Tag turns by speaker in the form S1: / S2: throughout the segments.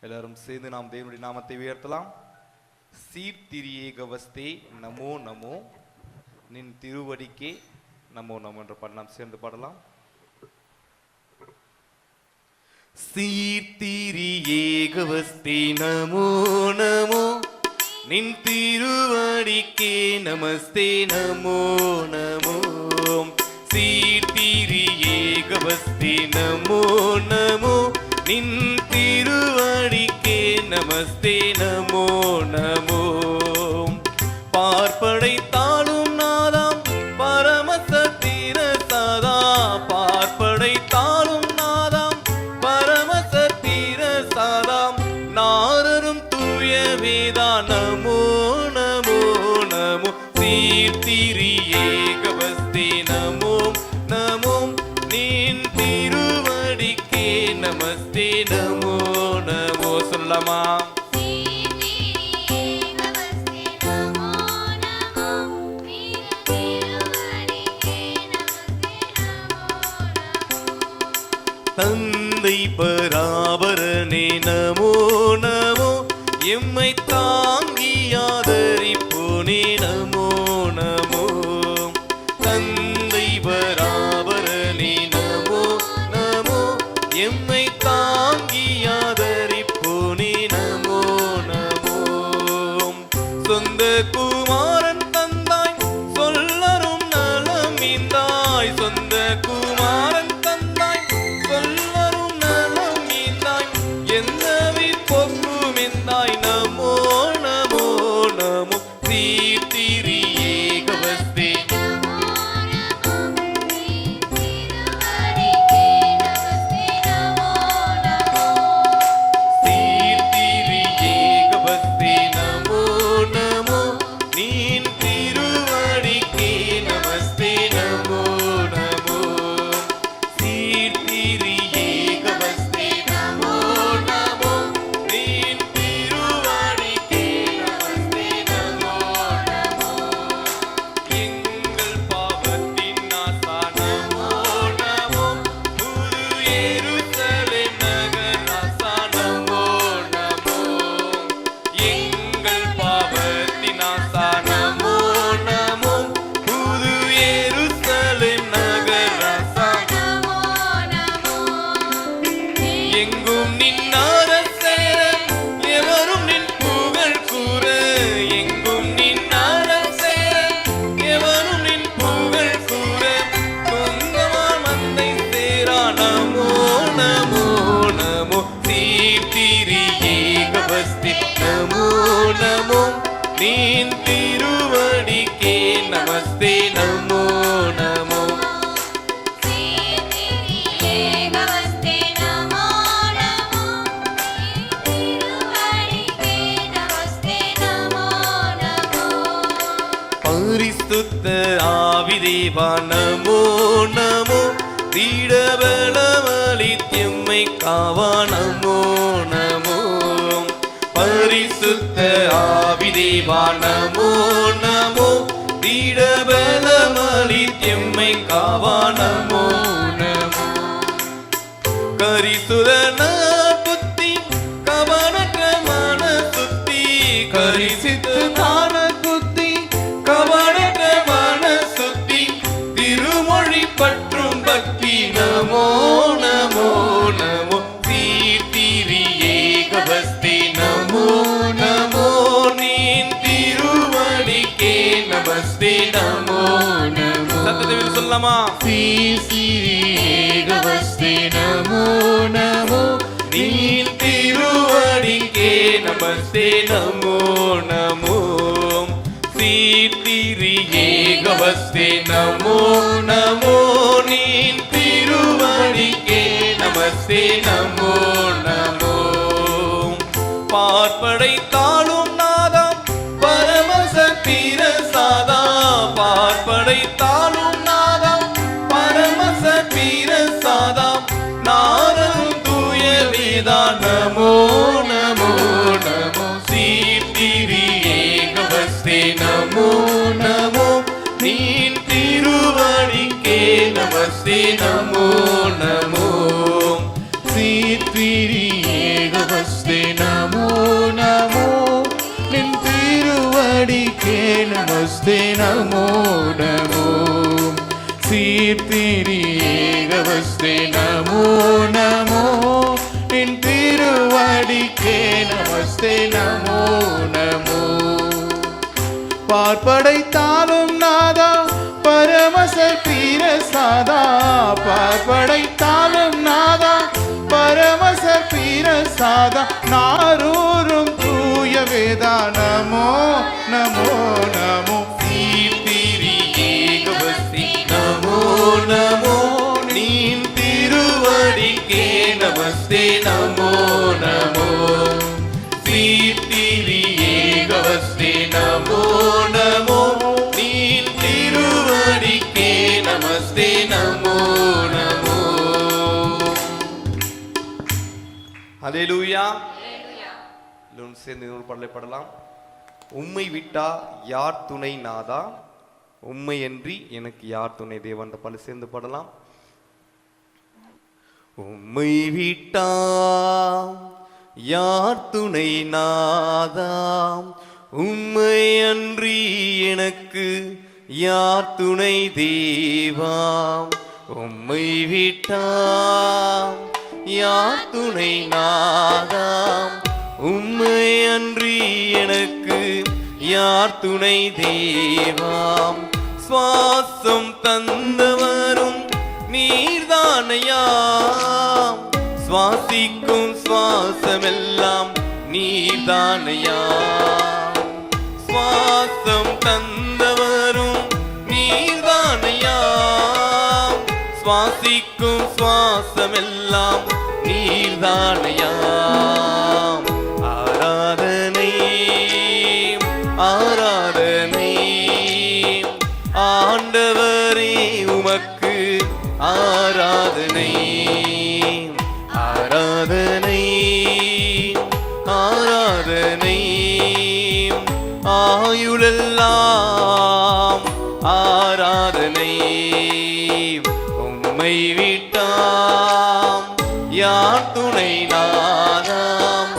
S1: எல்லாரும் சேர்ந்து நாம் தேவனுடைய நாமத்தை உயர்த்தலாம். சீர்திரியேகவஸ்தே நமோ நமோ, நின் திருவடிக்கே நமோ நமோ என்ற பாடல் நாம் சேர்ந்து பாடலாம். சீர்திரியேகவஸ்தே நமோ நமோ, நின் திருவடிக்கே நமஸ்தே நமோ நமோ. சீர்திரியேகவஸ்தே நமோ நமோ, நின் திருவடிக்கே நமஸ்தே நமோ நமோ. பார்ப்படைத்தாலும் நாதாம் பரமசத்திர சதா, பார்ப்படைத்தாலும் நாதாம் பரமசத்திர சதாம். நாரரும் தூய வேதா நமோ நமோ நமோ. சீர்திரியேகவஸ்தே நமோ நமோ, நின் திருவடிக்கே நமஸ்தே நமோ நமோ. சொல்லமா தந்தை பராபரனே நமோ நமோ, எம்மை தாங்கியாதரிப்போனே நமோ நமோ. தந்தை பராபரனே நமோ நமோ, எம்மை தாங்கியாதரிப்போனே நமோ நமோ. சொந்த குமாரன் தந்தாய் சொல்லரும் நலம் இந்தாய், சொந்த குமாரன் தந்தாய் சொல்லரும் நலம் இந்தாய், எந்தவி பொக்கும் இந்தாய் நமோ நமோ நமோ. சீர்திரியேகவஸ்தே நமோ நமோ, நின் திருவடிக்கே நமஸ்தே நமோ நமோ. பரிசுத்த ஆவிதேவா நமோ நமோ, தீடபலமளித்தெம்மை காவா நமோ நமோ. பரிசுத்த ஆவிதேவா நமோ நமோ, தீடபலமளித்தெம்மை காவா நமோ நமோ. கரிசுதன புத்தி கவனற்ற மன சுத்தி, கரிசித்து தான புத்தி கவனற்ற மன சுத்தி, திருமொழி பற்றும் பக்தி நமோ நமோ நமோ. சீர்திரியேகவஸ்தே நமோ நமோ, நின் திருவடிக்கே நமஸ்தே நமோ நமோ. சத்தத்தில் சொல்லலாமா? சீர்திரியேகவஸ்தே நமோ நமோ, நின் திருவடிக்கே நமஸ்தே நமோ நமோ. சீர்திரியேகவஸ்தே நமோ நமோ, நின் திருவடிக்கே நமஸ்தே நமோ நமோ. பார்ப்படைத்தாலும் நாதாம் பரமசத்திர சதா, பார்ப்படைத்தாலும் நாதாம் பரமசத்திர சதாம். நாரரும் தூய வேதா நமோ நமோ நமோ. சீர்திரியேகவஸ்தே நமோ நமோ, நின் திருவடிக்கே நமஸ்தே நமோ நமோ. சீர்திரியேகவஸ்தே
S2: நமோ நமோ நின் திருவடிக்கே நமஸ்தே நமோ நமோ சீர்திரியேகவஸ்தே நமோ நமோ நின் திருவடிக்கே நமஸ்தே நமோ நமோ பார்ப்படைத்தாலும் நாதா பரமசர் பிரசாதா பார்ப்படைத்தாலும் நாதா பரமசர் பிரசாதா நாரூரும் தூய வேதா நமோ நமோ நமோ
S3: சீர்திரியேகவஸ்தே நமோ நமோ நீன் திருவடிக்கே நமஸ்தே நமோ நமோ சீர்திரியேகவஸ்தே நமோ நமோ நீன் திருவடிக்கே நமஸ்தே நமோ நமோ.
S1: ஹல்லேலூயா. எல்லோரும் சேர்ந்து இன்னொரு பாடலை பாடலாம். உம்மை விட்டா யார் துணை நாதா, உம்மையன்றி எனக்கு யார் துணை தேவன் என்ற பாடலை சேர்ந்து பாடலாம். உம்மை விட்டா யார் துணை நாதா, உம்மை அன்றி எனக்கு யார் துணை தேவா, உம்மை விட்டா யார் துணை நாதா, உம்மை அன்றி எனக்கு யார் துணை தேவாம். சுவாசம் தந்தவரும் நீர்தானையாம், சுவாசிக்கும் சுவாசமெல்லாம் நீர்தானையாம். சுவாசம் தந்தவரும் நீர்தானையாம், சுவாசிக்கும் சுவாசமெல்லாம் நீர்தானையாம். ஆராதனை ஆராதனை ஆண்டவரே உமக்கு ஆராதனை ஆராதனை ஆராதனை ஆயுளெல்லாம் ஆராதனை. உம்மை விட்டாம் யார் துணை நாதாம்,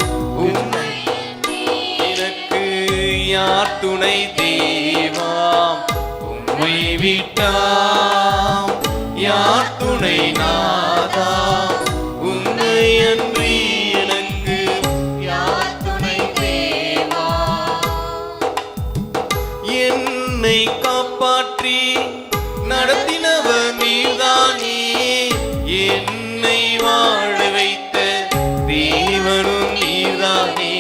S1: உம்மை எனக்கு யார் துணை தேவாம். உம்மை விட்டாம் யார் துணை நாதாம், உம்மை அன்றி எனக்கு யார் துணை தேவா. என்னை காப்பாற்றி நடத்தினவர் நீர்தானே, என்னை வாழ வைத்த தேவனும் நீர்தானே.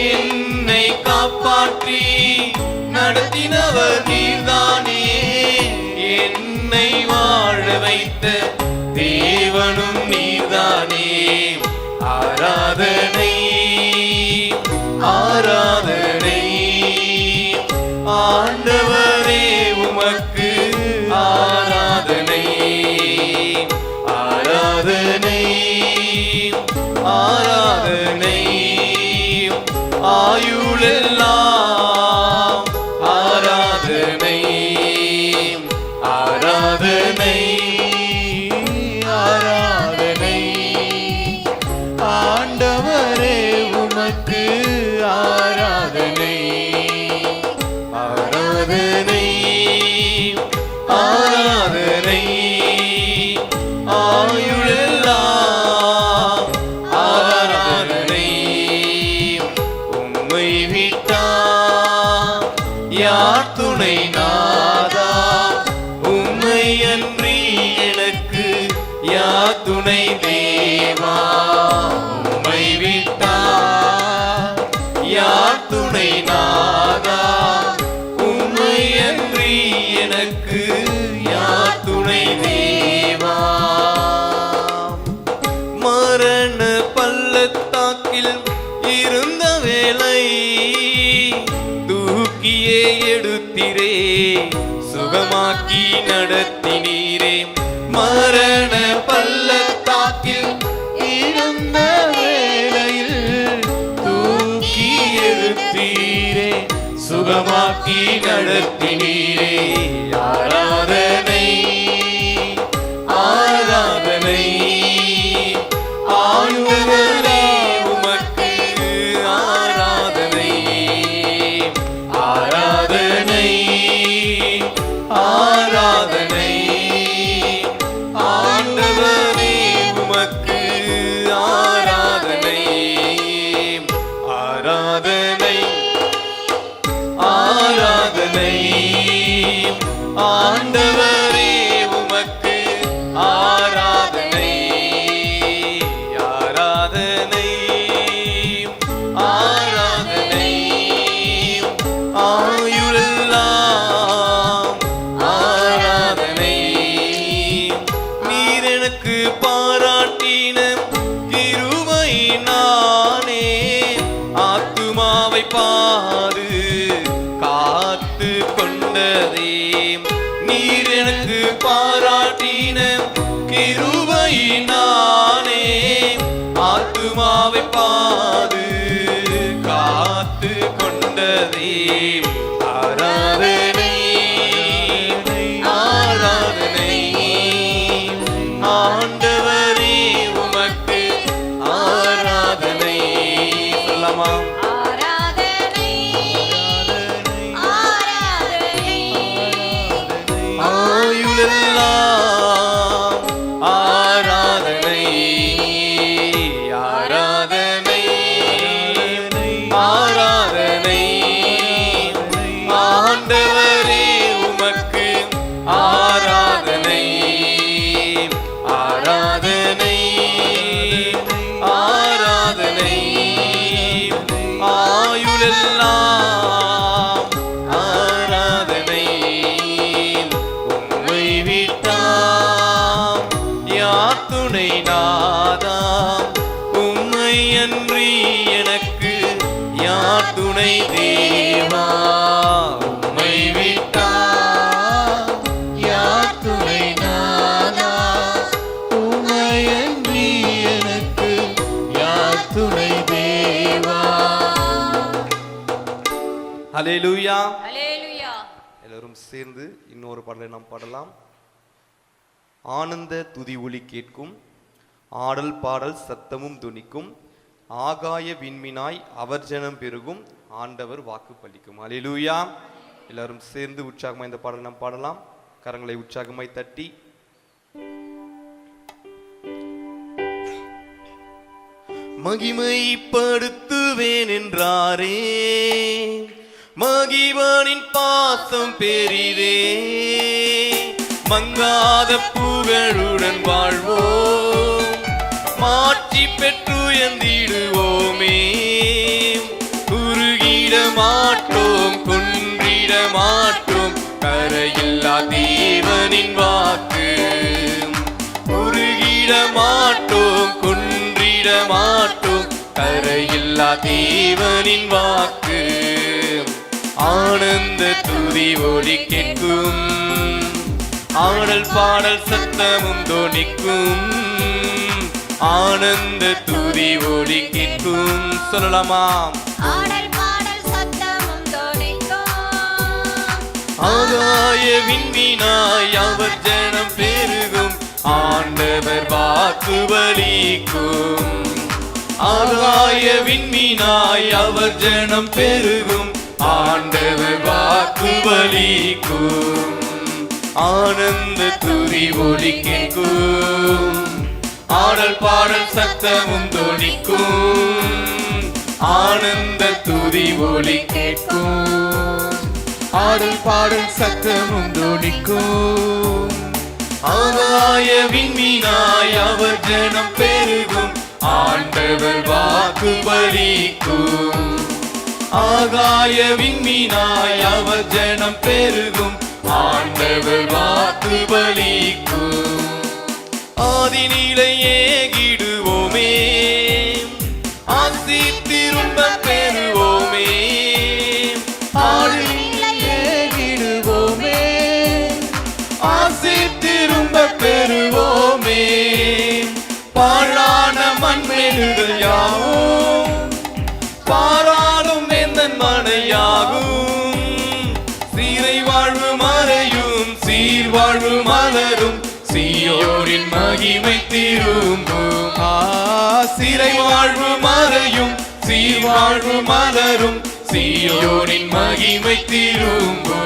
S1: என்னை காப்பாற்றி நடத்தினவர் நீர்தானே, என்னை வாழ வைத்த தேவனும் நீர்தானே. ஆராதனை ஆராதனை ஆண்டவரே உமக்கு ஆராதனை ஆராதனை ஆராதனை ஆயுளெல்லாம் ஆராதனை ஆராதனை
S2: ஆராதனை ஆண்டவரே உமக்கு ஆராதனை
S1: ஆராதனை ஆராதனை ஆயுளெல்லாம் ஆராதனை. உம்மை விட்டா யார் துணை நாதா, உம்மை அன்றி எனக்கு யார் துணை தேவா. உம்மை விட்டா யார் துணை நாதா, உம்மை அன்றி எனக்கு யார் துணை தேவா. மரண பள்ளத்தாக்கில் இருந்த வேளை தூக்கியே எடுத்திரே, சுகமாக்கி நடத்தினீரே. மரண பள்ளத்தாக்கில்
S2: இருந்த வேளையில் தூக்கி எடுத்தீரே,
S1: சுகமாக்கி நடத்தினீரே. ஆராதனை ஆராதனை ஆண்டவரே உமக்கு பாது காத்து கொண்டதே நீர் எனக்கு பாராட்டின கிருபையினாலே ஆத்துமாவை பாது காத்து கொண்டதே ஆராதனை ஆராதனை ஆண்டவரே உமக்கு ஆராதனை சொல்லலாமா ஆயுளெல்லாம் ஆராதனை ஆராதனை ஆராதனை ஆண்டவரே உமக்கு ஆராதனை ஆராதனை ஆராதனை ஆயுளெல்லாம் ஆராதனை உம்மை விட்டாம் யார் துணை நாதா உம்மை அன்றி எனக்கு யார் துணை தேவா உம்மை விட்டாம்
S2: யார் துணை நாதா உம்மையன்றி எனக்கு யார் துணை தேவா.
S1: ஹல்லேலூயா.
S4: ஹல்லேலூயா.
S1: எல்லாரும் சேர்ந்து இன்னொரு பாடலை நாம் பாடலாம். ஆனந்த துதி ஒலி கேட்கும் ஆடல் பாடல் சத்தமும் துணிக்கும் ஆகாய விண்மினாய் அவர் ஜனம் பெருகும் ஆண்டவர் வாக்கு பலிக்கும். ஹல்லேலூயா. எல்லாரும் சேர்ந்து உற்சாகமாய் இந்த பாடலை நாம் பாடலாம். கரங்களை உற்சாகமாய் தட்டி மகிமைப்படுத்துவேன் என்றாரே மகிவானின் பாசம் பெரிதே மங்காத புகழுடன் வாழ்வோம் மாற்றி பெற்று எந்திடுவோமே குறுகிட மாட்டோம் குன்றிட மாட்டோம் கரையில்லா தேவனின் வாக்கு குறுகிட மாட்டோம் குன்றிட மாட்டோம் கரையில்லா தேவனின் வாக்கு ஆனந்த துதி ஒலி கேட்கும் ஆடல் பாடல் சத்தமும் தோணிக்கும் ஆனந்த துதி ஒலி கேட்கும் சொல்லலாமா
S4: ஆடல் பாடல் சத்தமும் தோணிக்கும்
S1: ஆகாய விண்மீனாய் அவர் ஜனம் பெருகும் ஆண்டவர் வாக்கு பலிக்கும் ஆகாய விண்மீனாய் அவர் ஜனம் பெருகும் ஆண்டவர் வாக்கு பலிக்கும் ஆனந்த துதி ஒலி கேட்கும் ஆடல் பாடல் சத்தமும் தோணிக்கும் ஆனந்த துதி ஒலி கேட்கும்
S2: ஆடல் பாடல் சத்தமும் தோணிக்கும்
S1: ஆகாய விண்மீனாய் அவர் ஜனம் பெருகும் ஆண்டவர் வாக்கு பலிக்கும் ஆகாய விண்மீனாய் அவர் ஜனம் பெருகும் ஆண்டவர் வாக்கு பலிக்கும் ஆதிநிலை ஏகிடுவோமே ஆசி திரும்ப பெறுவோமே
S2: ஏகிடுவோமே
S1: ஆசி திரும்ப பெறுவோமே பாழான மண்மேடுகள் யாவும் பாராளும் எந்தன் மனையாகும் சீரை வாழ்வு மறையும் சீர் வாழ்வு மலரும் சீயோரின் மகிமை திரும்பும் சிறை வாழ்வு மறையும் சீர் வாழ்வு மலரும் சீயோரின் மகிமை திரும்பும்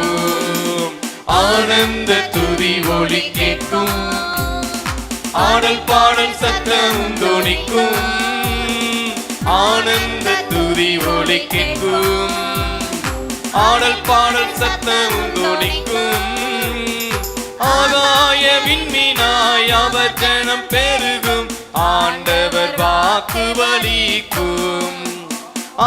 S1: ஆனந்த துதி ஒலி கேட்கும் ஆடல் பாடல் சத்தமும் தோணிக்கும் ஆனந்த துதி ஒலி கேட்கும் ஆடல் பாடல் சத்தமும் தோணிக்கும் ஆகாய விண்மீனாய் அவர் ஜனம் பெருகும் ஆண்டவர் வாக்கு பலிக்கும்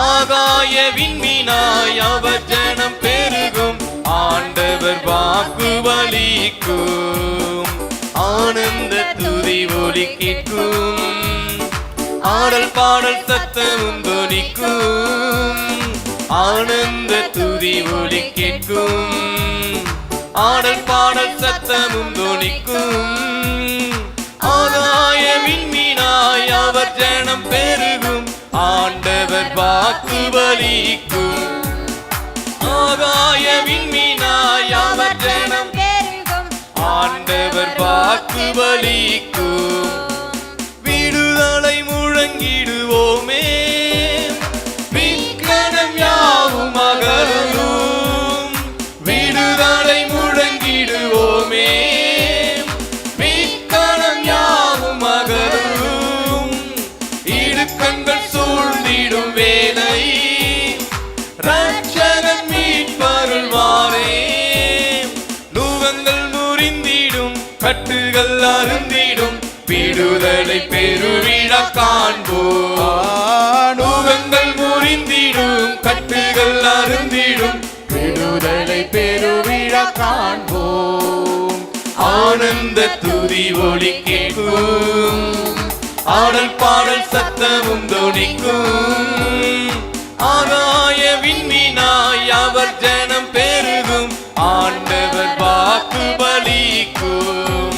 S1: ஆகாய விண்மீனாய் அவர் ஜனம் பெருகும் ஆண்டவர் வாக்கு பலிக்கும் ஆனந்த துதி ஒலி கேட்கும் ஆடல் பாடல் சத்தமும் தொனிக்கும்
S3: ஆனந்த துதி ஒலி கேட்கும், ஆடல் பாடல் சத்தமும் தொனிக்கும். ஆகாய விண்மீனாய் அவர் ஜனம் பெருகும், ஆண்டவர் வாக்கு பலிக்கும். ஆகாய விண்மீனாய் அவர் ஜனம்
S4: பெருகும்,
S3: ஆண்டவர் வாக்கு பலிக்கும். விடுதலை முழங்கிடுவோமே, விக்கனம் யாவும் அகலும். விடுதலை முழங்கிடுவோமே, விக்கனம் யாவும் அகலும். இடுக்கண்கள் சூழ்ந்திடும் வேலை, ரட்சகன் மீட்பருள்வாரே. நுகங்கள் முறிந்திடும், கட்டுகள் அருந்திடும், விடுதலை பெருவிழா காண்போம். நுகங்கள் முறிந்திடும், கட்டுகள் அருந்திடும்,
S2: விடுதலை பெருவிழா காண்போம்.
S3: ஆனந்த துதி ஒலி கேட்கும், ஆடல் பாடல் சத்தமும் தொனிக்கும். ஆகாய விண்மீனாய் அவர் ஜனம் பெருகும், ஆண்டவர் வாக்கு பலிக்கும்.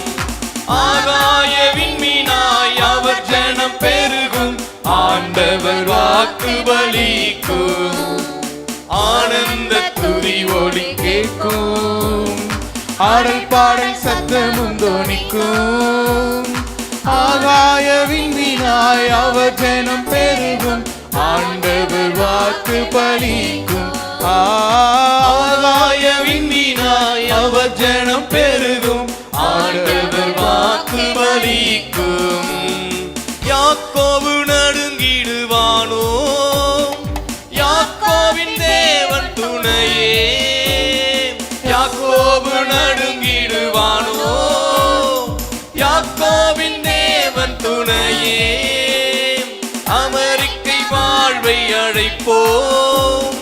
S3: ஆகாய விண்மீனாய் அவர் ஜனம் பெருகும், ஆண்டவர் வாக்கு பலிக்கும். ஆனந்த துதி ஒலி
S2: கேட்கும், ஆடல் பாடல் சத்தமும் தொனிக்கும். ஆகாய விண்மீனாய் அவர் ஜனம் பெருகும், ஆண்டவர் வாக்கு பலிக்கும்.
S3: ஆகாய விண்மீனாய் அவர் ஜனம் பெருகும், ஆண்டவர் வாக்கு பலிக்கும். யாக்கோபு நடுங்கிடுவானோ, யாக்கோபின் தேவன் துணையே. யாக்கோபு நடுங்கிடுவானோ, யாக்கோபின் தேவன் துணையே. அமெரிக்கை வாழ்வை அழைப்போம்,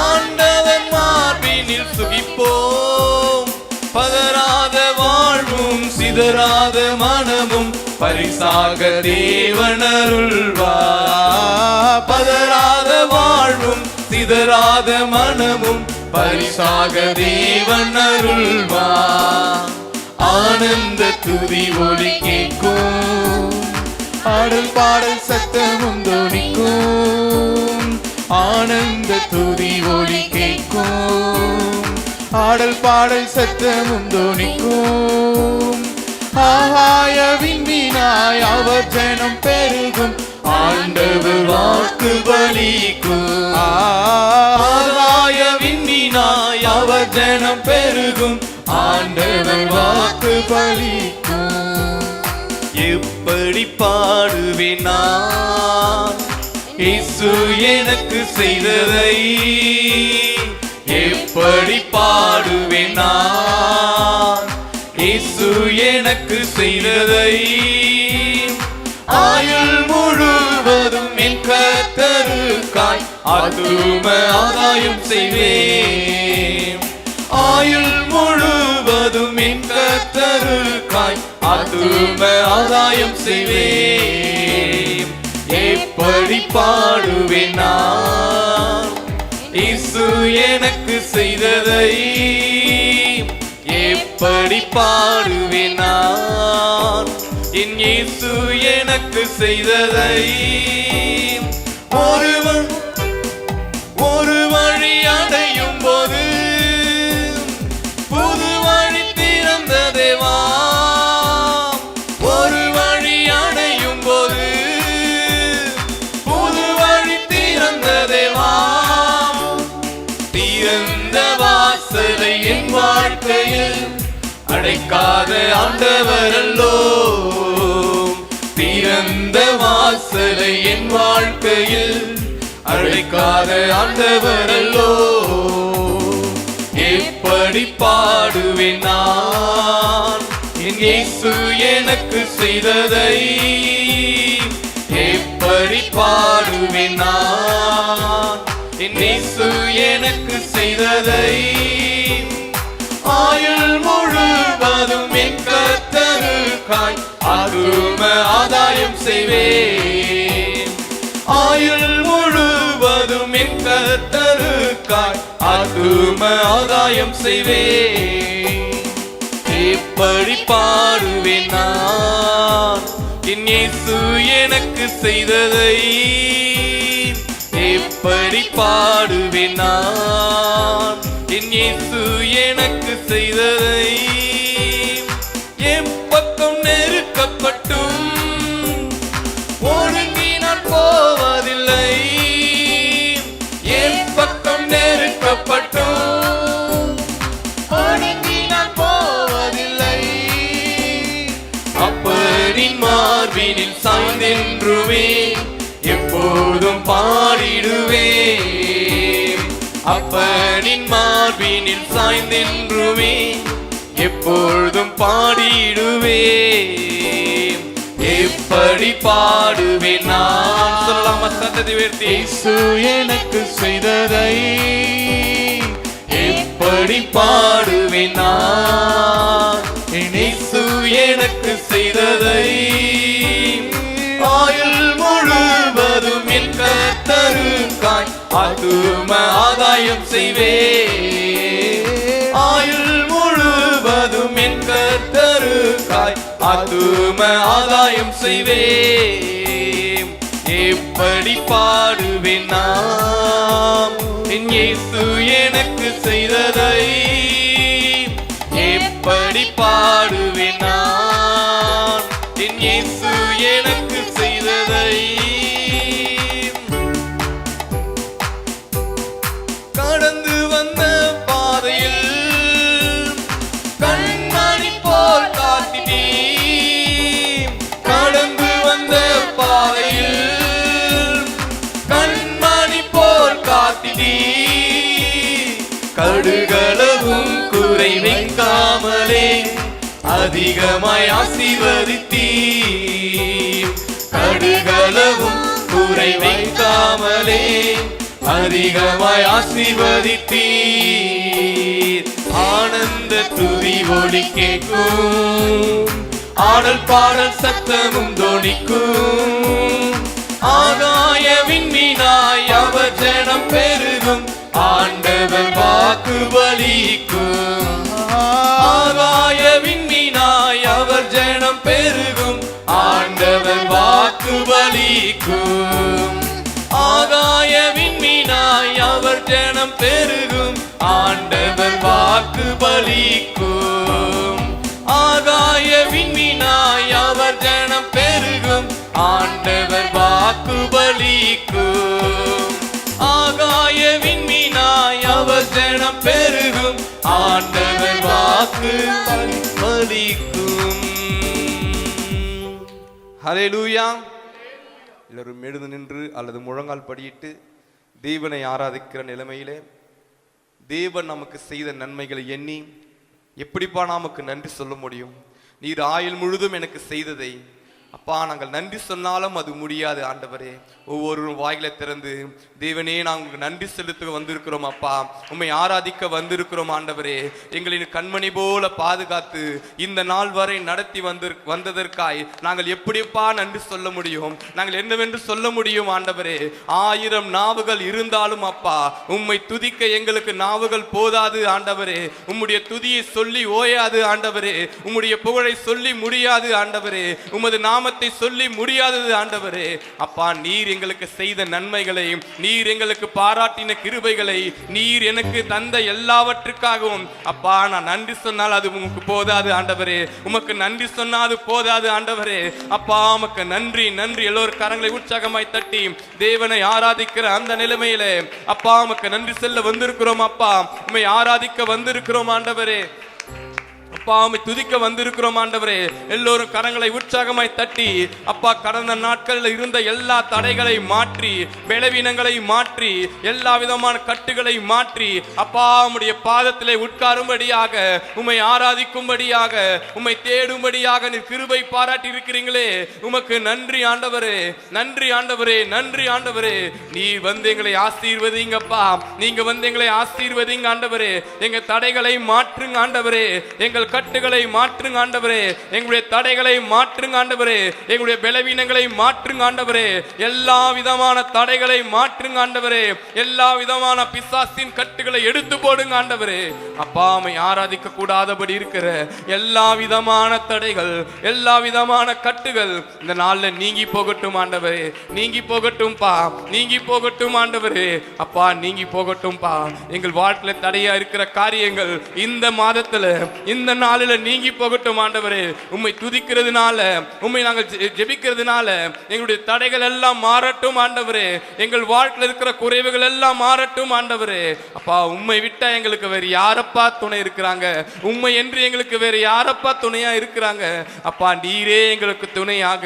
S3: ஆண்டவன் மார்பினில் சுகிப்போம். பதறாத வாழ்வும் சிதறாத மனமும் பரிசாக தேவன் அருள்வார். பதறாத வாழ்வும் சிதறாத மனமும் பரிசாக தேவன் அருள்வார். ஆனந்த துதி ஒலி கேட்கும்,
S2: ஆடல் பாடல் சத்தமும் தொனிக்கும். ஆனந்த துதி ஒலி கேட்கும், ஆடல் பாடல் சத்தமும் தொனிக்கும். ஆகாய விண்மீனாய் அவர் ஜனம் பெருகும்,
S3: ஆண்டவர் வாக்கு பலிக்கும். ஆகாய விண்மீனாய் அவர் ஜனம் பெருகும், ஆண்டவர் வாக்கு
S2: பலிக்கும்.
S3: எப்படி பாடுவேன் நான் இயேசு எனக்கு செய்ததை, எப்படி பாடுவேன் நான் இயேசு எனக்கு செய்ததை. ஆயுள் முழுவதும் என் கர்த்தருக்காய் ஆத்தும ஆதாயம் செய்வேன். ஆயுள் முழுவதும் என் கர்த்தருக்காய் ஆத்தும ஆதாயம் செய்வேன். எப்படி பாடுவேன் நான் இயேசு எனக்கு செய்ததை, எப்படி பாடுவேன் நான் என் இயேசு எனக்கு செய்ததை. ஒரு வழி அடையும் போது புது வழி திறந்த தேவா. ஒரு வழி அடையும் போது புது வழி திறந்த தேவா. திறந்த வாசலை என் வாழ்க்கையில் அடைக்காத ஆண்டவரல்லோ. திறந்த வாசலை என் வாழ்க்கையில் அழைக்காத ஆண்டவரல்லோ. எப்படி பாடுவேன் நான் என் இயேசு எனக்கு செய்ததை, எப்படி பாடுவேன் நான் என் இயேசு எனக்கு செய்ததை. ஆயுள் முழுவதும் என் கர்த்தருக்காய் ஆத்தும ஆதாயம் செய்வேன். ஆயுள் முழுவதும் என் கர்த்தருக்காய் கர்த்தருக்காய் ஆத்தும ஆதாயம் செய்வேன். எப்படி பாடுவேன் நான் என் இயேசு எனக்கு செய்ததை, எப்படி பாடுவேன் நான் என் இயேசு எனக்கு செய்ததை. என் பக்கம் நெருக்கப்பட்டும் ஒடுங்கி நான் போவதில்லை, என் பக்கம் நெருக்கப்பட்டும் ஒடுங்கி நான் போவதில்லை. அப்பரின் மார்பினில் சாய்ந்தென்றுமே எப்போதும் பாடிடுவேன். அப்பனின் மார்பினில் சாய்ந்தென்றுமே எப்பொழுதும் பாடிடுவேன். எப்படி பாடுவேன் நான் சொல்லாம சத்தத்தை உயர்த்தி, இயேசு எனக்கு செய்ததை எப்படி பாடுவேன் நான் இயேசு எனக்கு செய்ததை. ஆயுள் முழுவதும் என் கர்த்தருக்காய் ஆத்தும ஆதாயம் செய்வேன். ஆயுள் முழுவதும் என் கர்த்தருக்காய் ஆத்தும ஆதாயம் செய்வேன். எப்படி பாடுவேன் நான் என் இயேசு எனக்கு செய்ததை, எப்படி பாடுவேன் நான் என் இயேசு எனக்கு செய்ததை. கடந்து வந்த பாதையில் கண்மணி போல் காத்தினீர், கடந்து வந்த பாதையில் கண்மணி போல் காத்தினீர். கடுகளவும் குறை வைக்காமலே அதிகமாய் ஆசீர்வதித்தீர். கடுகளவும் குறை வைக்காமலே அதிகமாய் ஆசீர்வதித்தீர். ஆனந்த துதி ஒலி கேட்கும், ஆடல் பாடல் சத்தமும் தொனிக்கும். ஆகாய விண்மீனாய் அவர் ஜனம் பெருகும், ஆண்டவர் வாக்கு பலிக்கும். ஆகாய விண்மீனாய் அவர் ஜனம் பெருகும், ஆண்டவர் வாக்கு பலிக்கும். ஆகாய விண்மீனாய் அவர் ஜனம் பெருகும், ஆண்டவர் வாக்கு பலிக்கும். ஆகாய விண்மீனாய் அவர் ஜனம் பெருகும், ஆண்டவர் வாக்கு பலிக்கும். ஆகாய விண்மீனாய் அவர் ஜனம் பெருகும், ஆண்டவர் வாக்கு பலிக்கும்.
S1: ஹல்லேலூயா. எல்லாரும் எழுந்து நின்று அல்லது முழங்கால் படியிட்டு தேவனை ஆராதிக்கிற நிலைமையிலே தேவன் நமக்கு செய்த நன்மைகளை எண்ணி எப்படிப்பா நமக்கு நன்றி சொல்ல முடியும்? நீர் ஆயுள் முழுதும் எனக்கு செய்ததை அப்பா நாங்கள் நன்றி சொன்னாலும் அது முடியாது ஆண்டவரே. ஒவ்வொருவரும் வாயிலை திறந்து தேவனே நாங்கள் நன்றி செலுத்த வந்திருக்கிறோம் அப்பா, உம்மை ஆராதிக்க வந்திருக்கிறோம் ஆண்டவரே. எங்களின் கண்மணி போல பாதுகாத்து இந்த நாள் வரை நடத்தி வந்ததற்காய் நாங்கள் எப்படிப்பா நன்றி சொல்ல முடியும்? நாங்கள் என்னவென்று சொல்ல முடியும் ஆண்டவரே? 1000 நாவுகள் இருந்தாலும் அப்பா உம்மை துதிக்க எங்களுக்கு நாவுகள் போதாது ஆண்டவரே. உம்முடைய துதியை சொல்லி ஓயாது ஆண்டவரே, உம்முடைய புகழை சொல்லி முடியாது ஆண்டவரே, உமது நாமத்தை சொல்லி முடியாதது ஆண்டவரே. அப்பா நீர் எங்களுக்கு செய்த நன்மைகளை, நீர் எங்களுக்கு பாராட்டின கிருபைகளை, நீர் எனக்கு தந்த எல்லாவற்றுக்காகவும் அப்பா நான் நன்றி சொன்னால் அது உமக்கு போதாது ஆண்டவரே. உமக்கு நன்றி சொன்னால் போதாது ஆண்டவரே. அப்பா உமக்கு நன்றி நன்றி. எல்லோரும் கரங்களை உற்சாகமாய் தட்டி தேவனை ஆராதிக்கிற அந்த நிலைமையிலே அப்பா உமக்கு நன்றி சொல்ல வந்திருக்கிறோம் அப்பா. உம்மை ஆராதிக்க வந்திருக்கிறோம் ஆண்டவரே. அப்பா உம்மை துதிக்க வந்திருக்கிறோம் ஆண்டவரே. எல்லோரும் கரங்களை உற்சாகமாய் தட்டி அப்பா கடந்த நாட்களில் இருந்த எல்லா தடைகளை மாற்றி, பலவீனங்களை மாற்றி, எல்லா விதமான கட்டுகளை மாற்றி அப்பா உம்முடைய பாதத்திலே உட்காரும்படியாக, உம்மை ஆராதிக்கும்படியாக, உம்மை தேடும்படியாக நீர் கிருபை பாராட்டி இருக்கிறீங்களே, உமக்கு நன்றி ஆண்டவரே. நன்றி ஆண்டவரே, நன்றி ஆண்டவரே. நீர் வந்து எங்களை ஆசீர்வதிங்கப்பா, நீங்க வந்து எங்களை ஆசீர்வதிங்க ஆண்டவரே. எங்க தடைகளை மாற்றுங்க ஆண்டவரே, எங்கள்
S3: கட்டுகளை மாற்றுங்க ஆண்டவரே, எங்களுடைய தடைகளை மாற்றுங்க ஆண்டவரே, எங்களுடைய பலவீனங்களை மாற்றுங்க ஆண்டவரே, எல்லா விதமான தடைகளை மாற்றுங்க ஆண்டவரே, எல்லா விதமான பிசாசின் கட்டுகளை எடுத்து போடுங்க ஆண்டவரே. அப்பாமை ஆராதிக்க கூடாதபடி இருக்கிற எல்லா விதமான தடைகள், எல்லா விதமான கட்டுகள் இந்த நாள்ல நீங்கி போகட்டும் ஆண்டவரே, நீங்கி போகட்டும்பா, நீங்கி போகட்டும் ஆண்டவரே. அப்பா நீங்கி போகட்டும்பா. எங்கள் வாழ்க்கையில தடையா இருக்கிற காரியங்கள் இந்த மாதத்துல இந்த நாளில நீங்கி போகட்டும் ஆண்டவரே. உம்மை துதிக்கிறதுனால, உம்மை நாங்கள் ஜெபிக்கிறதுனால எங்களுடைய தடைகள் எல்லாம் மாறட்டும் ஆண்டவரே. எங்கள் வாழ்க்கையில் இருக்கிற குறைவுகள் எல்லாம் மாறட்டும் ஆண்டவரே. அப்பா உம்மை விட்டா எங்களுக்கு வேற யாரப்பா துணை இருக்கிறாங்க? உம்மை என்று எங்களுக்கு வேற யாரப்பா துணையா இருக்கிறாங்க? அப்பா நீரே எங்களுக்கு துணையாக,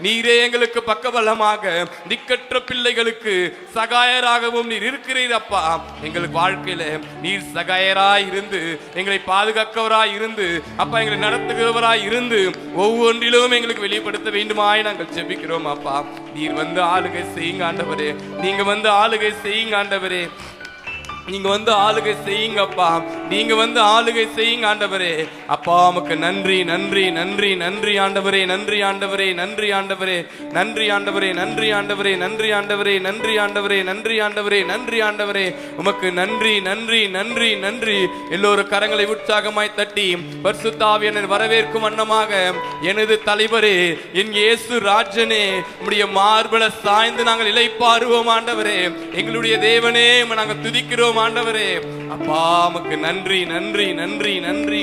S3: நீரே எங்களுக்கு பக்கபலமாக, திக்கற்ற பிள்ளைகளுக்கு சகாயராகவும் நீர் இருக்கிறீர் அப்பா. எங்களுக்கு வாழ்க்கையில நீர் சகாயராய் இருந்து, எங்களை பாதுகாக்கவராய் இருந்து, அப்பா எங்களை நடத்துகிறவராய் இருந்து, ஒவ்வொன்றிலும் எங்களுக்கு வெளிப்படுத்த வேண்டுமாய் நாங்கள் ஜெபிக்கிறோம் அப்பா. நீர் வந்து ஆளுகை செய்யுங்க ஆண்டவரே, நீங்க வந்து ஆளுகை செய்யுங்க ஆண்டவரே, நீங்க வந்து ஆளுகை செய்யுங்கப்பா, நீங்க வந்து ஆளுகை செய்யுங்க ஆண்டவரே. அப்பா உமக்கு நன்றி நன்றி நன்றி நன்றி ஆண்டவரே, நன்றி ஆண்டவரே, நன்றி ஆண்டவரே, நன்றி ஆண்டவரே, நன்றி ஆண்டவரே, நன்றி ஆண்டவரே, நன்றி ஆண்டவரே, நன்றி ஆண்டவரே, நன்றி ஆண்டவரே. உமக்கு நன்றி நன்றி நன்றி நன்றி. எல்லோரும் கரங்களை உற்சாகமாய் தட்டி பரிசுத்த ஆவியானவர் வரவேற்கும் வண்ணமாக, எனது தலைவரே, என் இயேசு ராஜனே, உம்முடைய மார்பல சாய்ந்து நாங்கள் இளைப்பாறுவோம் ஆண்டவரே. எங்களுடைய தேவனே நாங்கள் துதிக்கிறோம் ஆண்டவரே. அப்பா உமக்கு நன்றி நன்றி நன்றி நன்றி.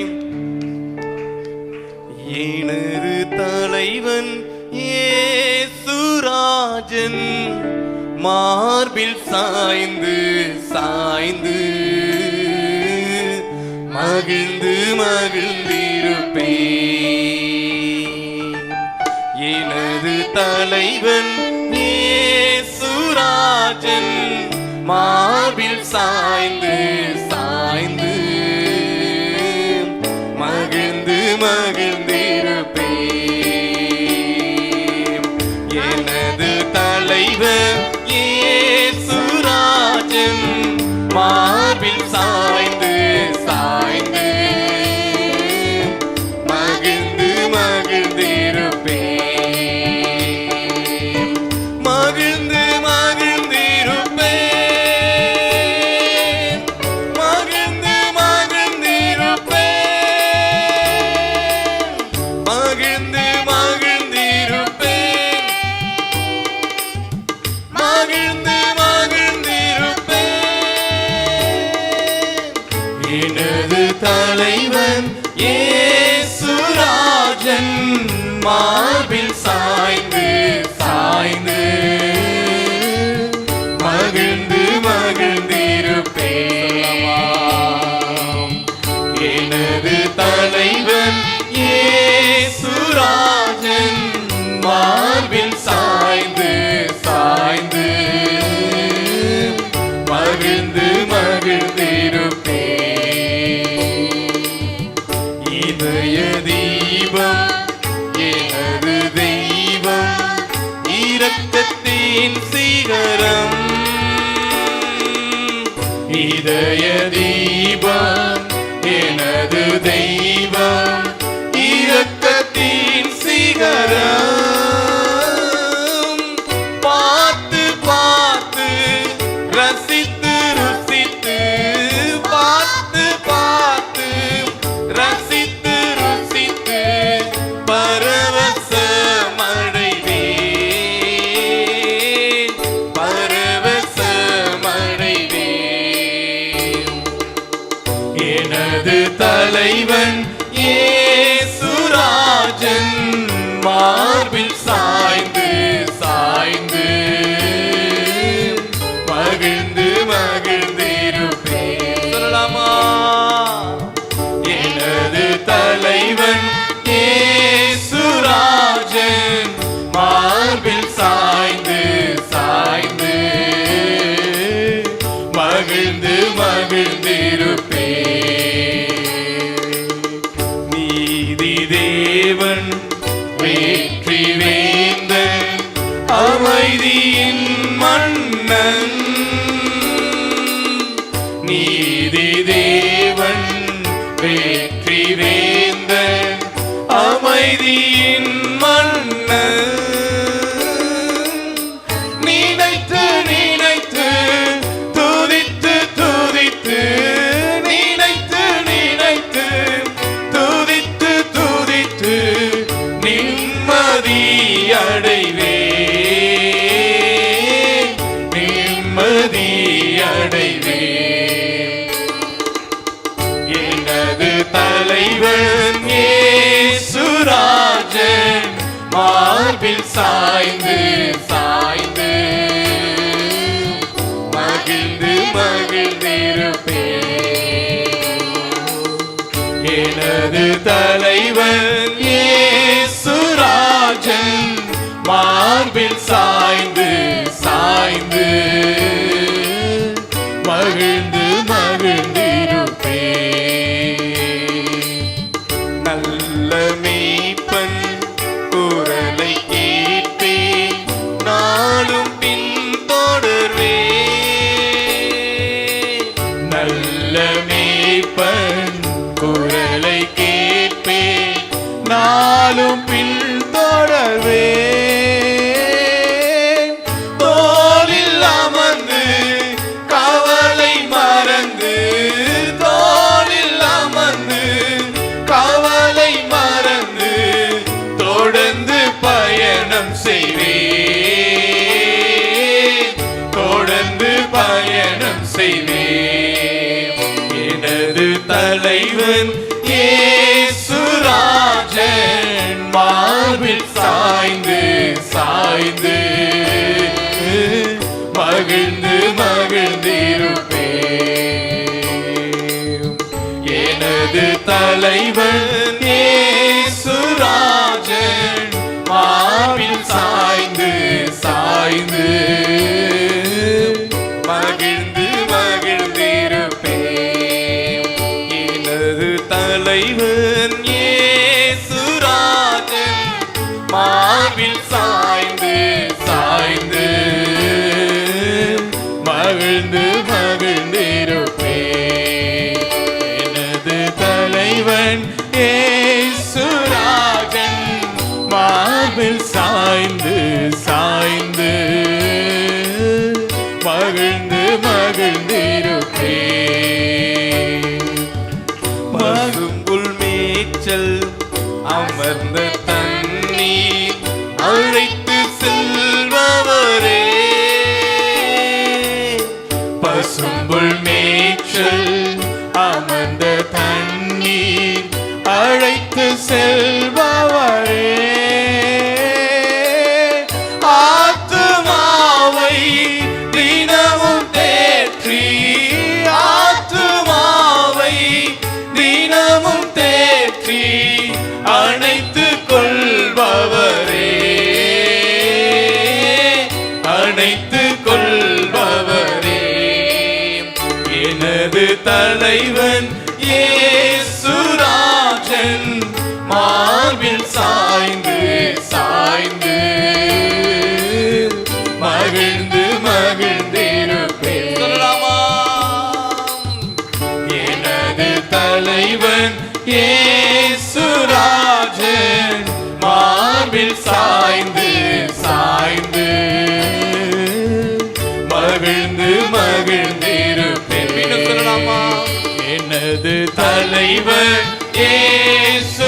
S1: எனது தலைவன் இயேசுராஜன் மார்பில் சாய்ந்து சாய்ந்து மகிழ்ந்து மகிழ்ந்திருப்பேன். எனது தலைவன் இயேசுராஜன் மார்பில் சாய்ந்து சாய்ந்து மகிழ்ந்து மகிழ்ந்திருப்பேன். எனது தலைவர் இயேசுராஜன் மார்பில் சாய்ந்து சாய்ந்து மகிழ்ந்து மகிழ்ந்திருப்பேன். மகிழ்ந்து தலைவன் இயேசுராஜன் மார்பில் சாய்ந்து சாய்ந்து மகிழ்ந்து மகிழ்ந்திருப்பேன். எனது தலைவன் இயேசுராஜன் மார்பில் சாய்ந்து சாய்ந்து மகிழ்ந்து மகிழ்ந்திருப்பேன். இதய தீபம் எனது தெய்வம், இரக்கத்தின் சிகரம். இதய தீபம் எனது தெய்வம், இரக்கத்தின் சிகரம். பார்த்து பார்த்து ரசித்து ருசித்து, பார்த்து பார்த்து ரசித்து ருசித்து பரவசமடைவேன், பரவசமடைவேன். எனது தலைவன் இயேசுராஜன் மார்பில் சாய்ந்து சாய்ந்து மகிழ்ந்து மகிழ்ந்திருப்பேன். சொல்லலாமா? எனது தலைவன் இயேசுராஜன் மார்பில் சாய்ந்து சாய்ந்து மகிழ்ந்து மகிழ்ந்திருப்பேன். நீதி தேவன் வெற்றி வேந்தன், அமைதியின் மன்னன். நீதி தேவன் வெற்றி வேந்தன்,
S2: அமைதியின் மன்னன் நினைத்து நினைத்து துதித்து துதித்து நினைத்து நினைத்து துதித்து துதித்து நிம்மதி அடைவே நிம்மதி அடைவே எனது தலைவன் இயேசுராஜன் மார்பில் சாய்ந்து சாய்ந்து மகிழ்ந்து மகிழ்ந்திருப்பேன் எனது தலைவன் இயேசுராஜன் மார்பில் சாய்ந்து சாய்ந்து மகிழ்ந்து மகிழ்ந்திருப்பேன் நல்ல மேய்ப்பன் குரலை கேட்பேன் நாளும் பின்தொடர்வேன் நல்ல மேய்ப்பன் குரலை கேட்பேன் நாளும் பின்தொடர்வேன் தோளில் அமர்ந்து கவலை மறந்து தோளில் அமர்ந்து கவலை மறந்து தொடர்ந்து பயணம் செய்வேன் தொடர்ந்து பயணம் செய்வேன் எனது தலைவன் இயேசுராஜன் மார்பில் சாய்ந்து சாய்ந்து மகிழ்ந்து மகிழ்ந்திருப்பேன் எனது தலைவன் இயேசுராஜன் மார்பில் சாய்ந்து சாய்ந்து மகிழ்ந்து மகிழ்ந்திருப்பேன் எனது தலைவன் இயேசுராஜன் மார்பில் சாய்ந்து சாய்ந்து மகிழ்ந்து மகிழ்ந்திருப்பேன் எனது தலைவன் இயேசுராஜன் மார்பில் சாய்ந்து சாய்ந்து மகிழ்ந்து மகிழ்ந்திருப்பேன்
S1: பசும்புல் மேய்ச்சல் அமர்ந்த தண்ணீர் அழைத்து செல்பவரே
S2: பசும்புல் மேய்ச்சல் அமர்ந்த தண்ணீர் அழைத்து செல்பவரே ஆத்துமாவை தினமும் தேற்றி ஆத்துமாவை தினமும் தேற்றி அணைத்துக் கொள்பவரே அணைத்துக் கொள்பவரே எனது தலைவன் இயேசுராஜன் மார்பில் சாய்ந்து சாய்ந்து மகிழ்ந்து மகிழ்ந்திருப்பேன்
S3: சொல்லலாமா?
S2: எனது தலைவன் இயேசுராஜன் மார்பில் சாய்ந்து சாய்ந்து மகிழ்ந்து மகிழ்ந்திருப்பேன்
S3: மீண்டும் சொல்லலாமா?
S2: எனது தலைவன் இயேசுராஜன்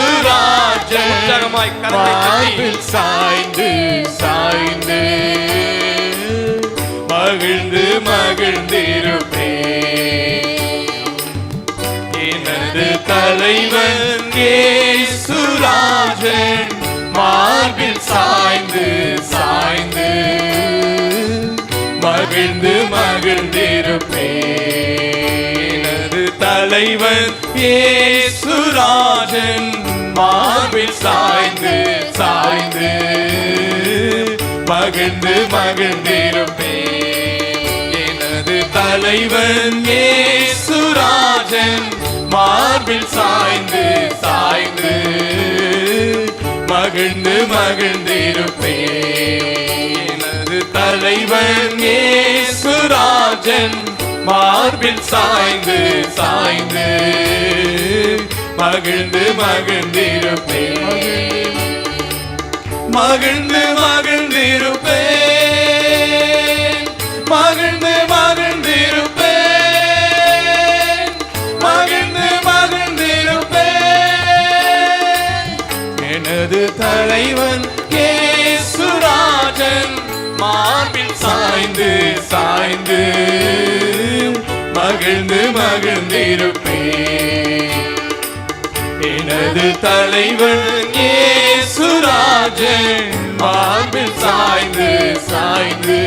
S3: உற்சாகமாய் கரத்தை தட்டி.
S2: மார்பில் சாய்ந்து சாய்ந்து மகிழ்ந்து மகிழ்ந்திருப்பேன் எனது தலைவன் இயேசுராஜன் மார்பில் சாய்ந்து சாய்ந்து மகிழ்ந்து மகிழ்ந்திருப்பேன் எனது தலைவன் இயேசுராஜன் மார்பில் சாய்ந்து சாய்ந்து மகிழ்ந்து மகிழ்ந்திருப்பேன் எனது தலைவன் இயேசுராஜன் மார்பில் சாய்ந்து சாய்ந்து மகிழ்ந்து மகிழ்ந்திருப்பேன் எனது தலைவன் இயேசுராஜன் மார்பில் சாய்ந்து சாய்ந்து மகிழ்ந்து மகிழ்ந்திருப்பேன் மகிழ்ந்து மகிழ்ந்திருப்பேன் மகிழ்ந்து மகிழ்ந்திருப்பேன் மகிழ்ந்து மகிழ்ந்திருப்பேன் எனது தலைவன் இயேசுராஜன் மார்பில் சாய்ந்து சாய்ந்து மகிழ்ந்து மகிழ்ந்திருப்பேன் எனது தலைவன் இயேசுராஜன் மார்பில் சாய்ந்து சாய்ந்து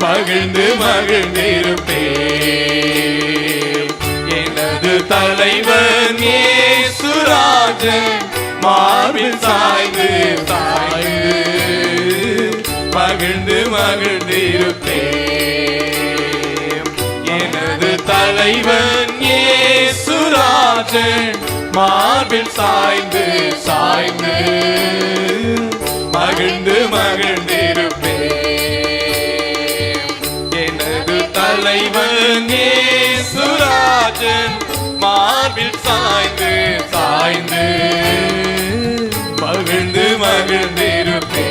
S2: மகிழ்ந்து மகிழ்ந்திருப்பேன் எனது தலைவன் இயேசுராஜன் மார்பில் சாய்ந்து சாய்ந்து மகிழ்ந்து மகிழ்ந்திருப்பேன் எனது தலைவன் இயேசுராஜன் மார்பில் சாய்ந்து சாய்ந்து மகிழ்ந்து மகிழ்ந்திருப்பேன் எனது தலைவன் இயேசுராஜன் மார்பில் சாய்ந்து சாய்ந்து மகிழ்ந்து மகிழ்ந்திருப்பேன்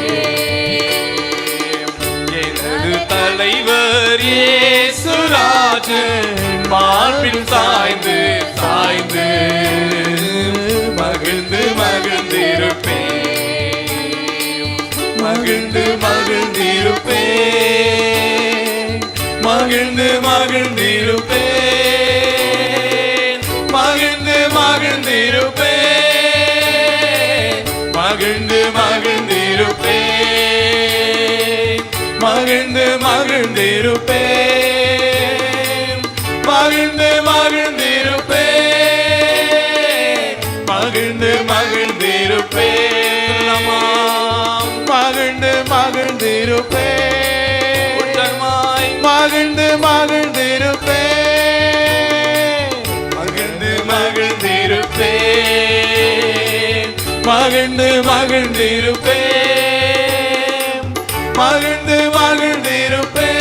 S2: எனது தலைவர் இயேசுராஜன் மார்பில் சாய்ந்து சாய்ந்து மகிழ்ந்து மகிழ்ந்திருப்பேன் மகிழ்ந்து மகிழ்ந்திருப்பேன் மகிழ்ந்து மகிழ்ந்திருப்பேன் மகிழ்ந்து மகிழ்ந்திருப்பேன் மகிழ்ந்து மகிழ்ந்திருப்பேன் மகிழ்ந்து மகிழ்ந்திருப்பேன் மகிழ்ந்து மகிழ்ந்திருப்பேன் மகிழ்ந்து மகிழ்ந்திருப்பேன் மகிழ்ந்து மகிழ்ந்திருப்பேன் மகிழ்ந்து மகிழ்ந்திருப்பேன் மகிழ்ந்து மகிழ்ந்திருப்பேன் மகிழ்ந்து மகிழ்ந்திருப்பேன் மகிழ்ந்து மகிழ்ந்திருப்பேன்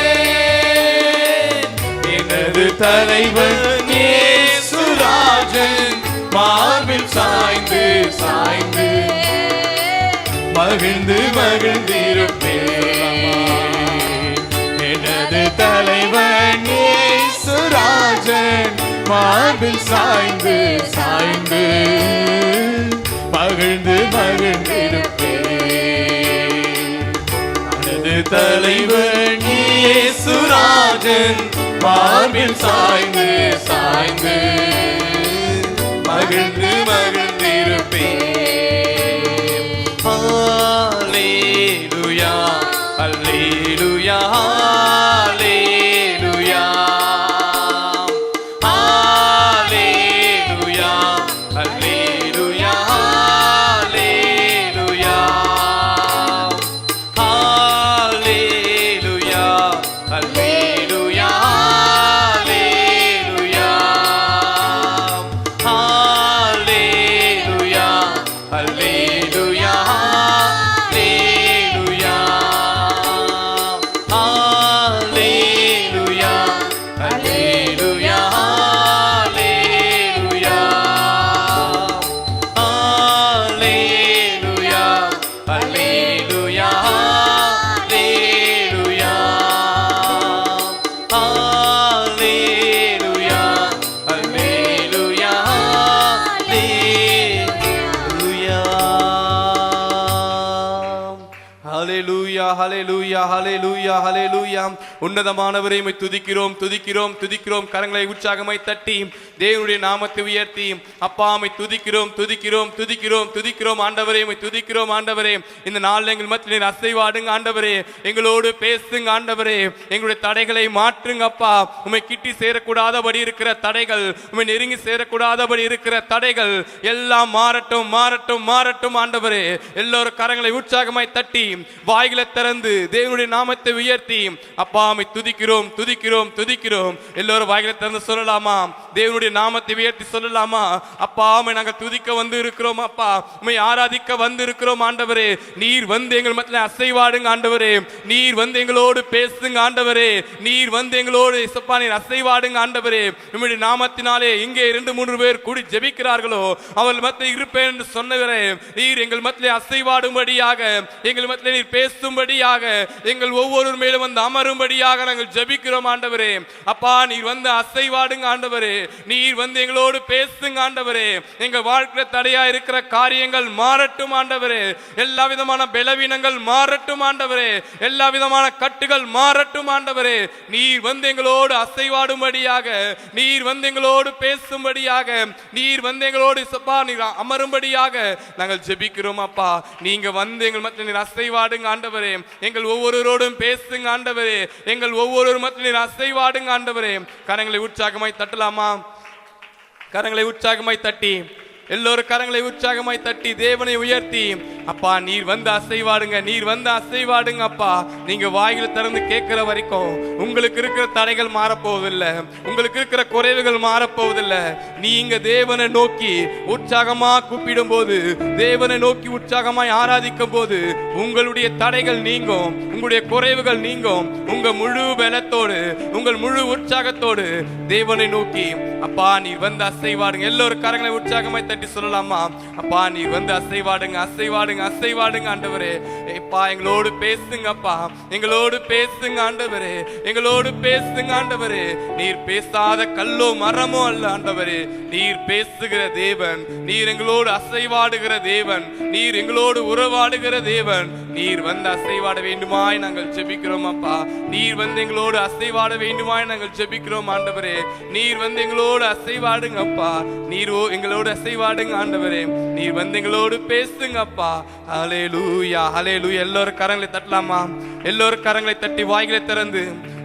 S2: எனது தலைவன் இயேசுராஜன் மார்பில் சாய்ந்து சாய்ந்து மகிழ்ந்து மகிழ்ந்திருப்பேன் எனது தலைவன் இயேசுராஜன் மார்பில் சாய்ந்து சாய்ந்து மகிழ்ந்து மகிழ்ந்திருப்பேன் எனது தலைவன் இயேசுராஜன் மார்பில் சாய்ந்து சாய்ந்து மகிழ்ந்து மகிழ்ந்திருப்பேன் அல்லேலூயா அல்லேலூயா அல்லேலூயா அல்லேலூயா அல்லேலூயா அல்லேலூயா அல்லேலூயா அல்லேலூயா அல்லேலூயா
S3: ஹalleluya ஹalleluya ஹalleluya ஹalleluya. உன்னதமானவரை உம்மை துதிக்கிறோம் துதிக்கிறோம் துதிக்கிறோம். கரங்களை உற்சாகமாய் தட்டி தேவனுடைய நாமத்தை உயர்த்தி அப்பா உம்மை துதிக்கிறோம் துதிக்கிறோம் துதிக்கிறோம் துதிக்கிறோம். ஆண்டவரே உம்மை துதிக்கிறோம் ஆண்டவரே. இந்த நாள் எங்கள் மத்தியில் அசைவாடுங்க ஆண்டவரே. எங்களோடு பேசுங்க ஆண்டவரே. எங்களுடைய தடைகளை மாற்றுங்க அப்பா. உம்மை கிட்டி சேரக்கூடாதபடி இருக்கிற தடைகள், உம்மை நெருங்கி சேரக்கூடாதபடி இருக்கிற தடைகள் எல்லாம் மாறட்டும் மாறட்டும் மாறட்டும் ஆண்டவரே. எல்லோரும் கரங்களை உற்சாகமாய் தட்டி வாய்களை திறந்து தேவனுடைய நாமத்தை உயர்த்தி அப்பா உம்மை துதிக்கிறோம் துதிக்கிறோம் துதிக்கிறோம். எல்லோரும் வாய்களை திறந்து சொல்லலாமா? தேவனுடைய நாமத்தை உயர்த்தி சொல்லலாமா? அப்பா உம்மை நாங்கள் துதிக்க வந்து இருக்கிறோம் அப்பா, உம்மை ஆராதிக்க வந்து இருக்கிறோம் ஆண்டவரே. நீர் வந்து எங்கள் மத்தியிலே அசைவாடுங்க ஆண்டவரே. நீர் வந்து எங்களோடு பேசுங்க ஆண்டவரே. நீர் வந்து எங்களோடு இசப்பா நீர் அசைவாடுங்க ஆண்டவரே. உம்முடைய நாமத்தினாலே இங்கே 2-3 பேர் கூடி ஜெபிக்கிறார்களோ அவர்கள் மத்தியில் இருப்பேன் என்று சொன்னவரே, நீர் எங்கள் மத்தியிலே அசைவாடும்படியாக, எங்கள் மத்தியிலே நீர் பேசும்படியாக, எங்கள் ஒவ்வொரு மேலும் வந்து அமரும்படியாக நாங்கள் ஜெபிக்கிறோம் ஆண்டவரே. அப்பா நீர் வந்து அசைவாடுங்க ஆண்டவரே. நீர் வந்து எங்களோடு பேசுங்க ஆண்டவரே. எங்கள் வாழ்க்கையில் தடையா இருக்கிற காரியங்கள் மாறட்டும் ஆண்டவரே. எல்லா விதமான பலவீனங்கள் மாறட்டும் ஆண்டவரே. எல்லா விதமான கட்டுகள் மாறட்டும் ஆண்டவரே. நீர் வந்து எங்களோடு அசைவாடும்படியாக, நீர் வந்து எங்களோடு பேசும்படியாக, நீர் வந்து எங்களோடு சப்பா நீர் அமரும்படியாக நாங்கள் ஜெபிக்கிறோம் அப்பா. நீங்க வந்து எங்கள் மத்தியில் நீர் அசைவாடுங்க ஆண்டவரே. எங்கள் ஒவ்வொருவரோடும் பேசுங்க ஆண்டவரே. எங்கள் ஒவ்வொரு மத்தியில் நீர் அசைவாடுங்க ஆண்டவரே. கரங்களை உற்சாகமாய் தட்டலாமா? கரங்களை உற்சாகமாய் தட்டி, எல்லோரும் கரங்களை உற்சாகமாய் தட்டி தேவனை உயர்த்தி, அப்பா நீர் வந்து அசைவாடுங்க, நீர் வந்து அசைவாடுங்க அப்பா. நீங்க வாயில திறந்து கேட்கிற வரைக்கும் உங்களுக்கு இருக்கிற தடைகள் மாறப்போவதில்லை, உங்களுக்கு இருக்கிற குறைவுகள் மாறப்போவதில்லை. நீங்க தேவனை நோக்கி உற்சாகமா கூப்பிடும் போது, தேவனை நோக்கி உற்சாகமாய் ஆராதிக்கும் போது உங்களுடைய தடைகள் நீங்கும், உங்களுடைய குறைவுகள் நீங்கும். உங்க முழு பலத்தோடு, உங்கள் முழு உற்சாகத்தோடு தேவனை நோக்கி அப்பா நீர் வந்து அசைவாடுங்க. எல்லோரும் கரங்களை உற்சாகமாய் தட்டி சொல்லலாமா? அப்பா நீர் வந்து அசைவாடுங்க, அசைவாடுங்க, அசைவாடுங்க ஆண்டவரே. அப்பா எங்களோடு பேசுங்க அப்பா, எங்களோடு பேசுங்க ஆண்டவரே, எங்களோடு பேசுங்க ஆண்டவரே. நீர் பேசாத கல்லோ மரமோ அல்ல ஆண்டவரே. நீர் பேசுகிற தேவன், நீர் எங்களோடு அசைவாடுகிற தேவன், நீர் எங்களோடு உறவாடுகிற தேவன். நீர் வந்து அசைவாட வேண்டுமாய் நாங்கள் ஜெபிக்கிறோம் அப்பா. நீர் வந்து எங்களோடு அசைவாட வேண்டுமாய் நாங்கள் ஜெபிக்கிறோம் ஆண்டவரே. நீர் வந்து எங்களோடு அசைவாடுங்க அப்பா. நீரோ எங்களோடு அசைவாடுங்க ஆண்டவரே. நீர் வந்து எங்களோடு பேசுங்க அப்பா. ஹல்லேலூயா, ஹல்லேலூயா. எல்லோரும் கரங்களை தட்டலாமா? எல்லோரும் கரங்களை தட்டி வாய்களை திறந்து,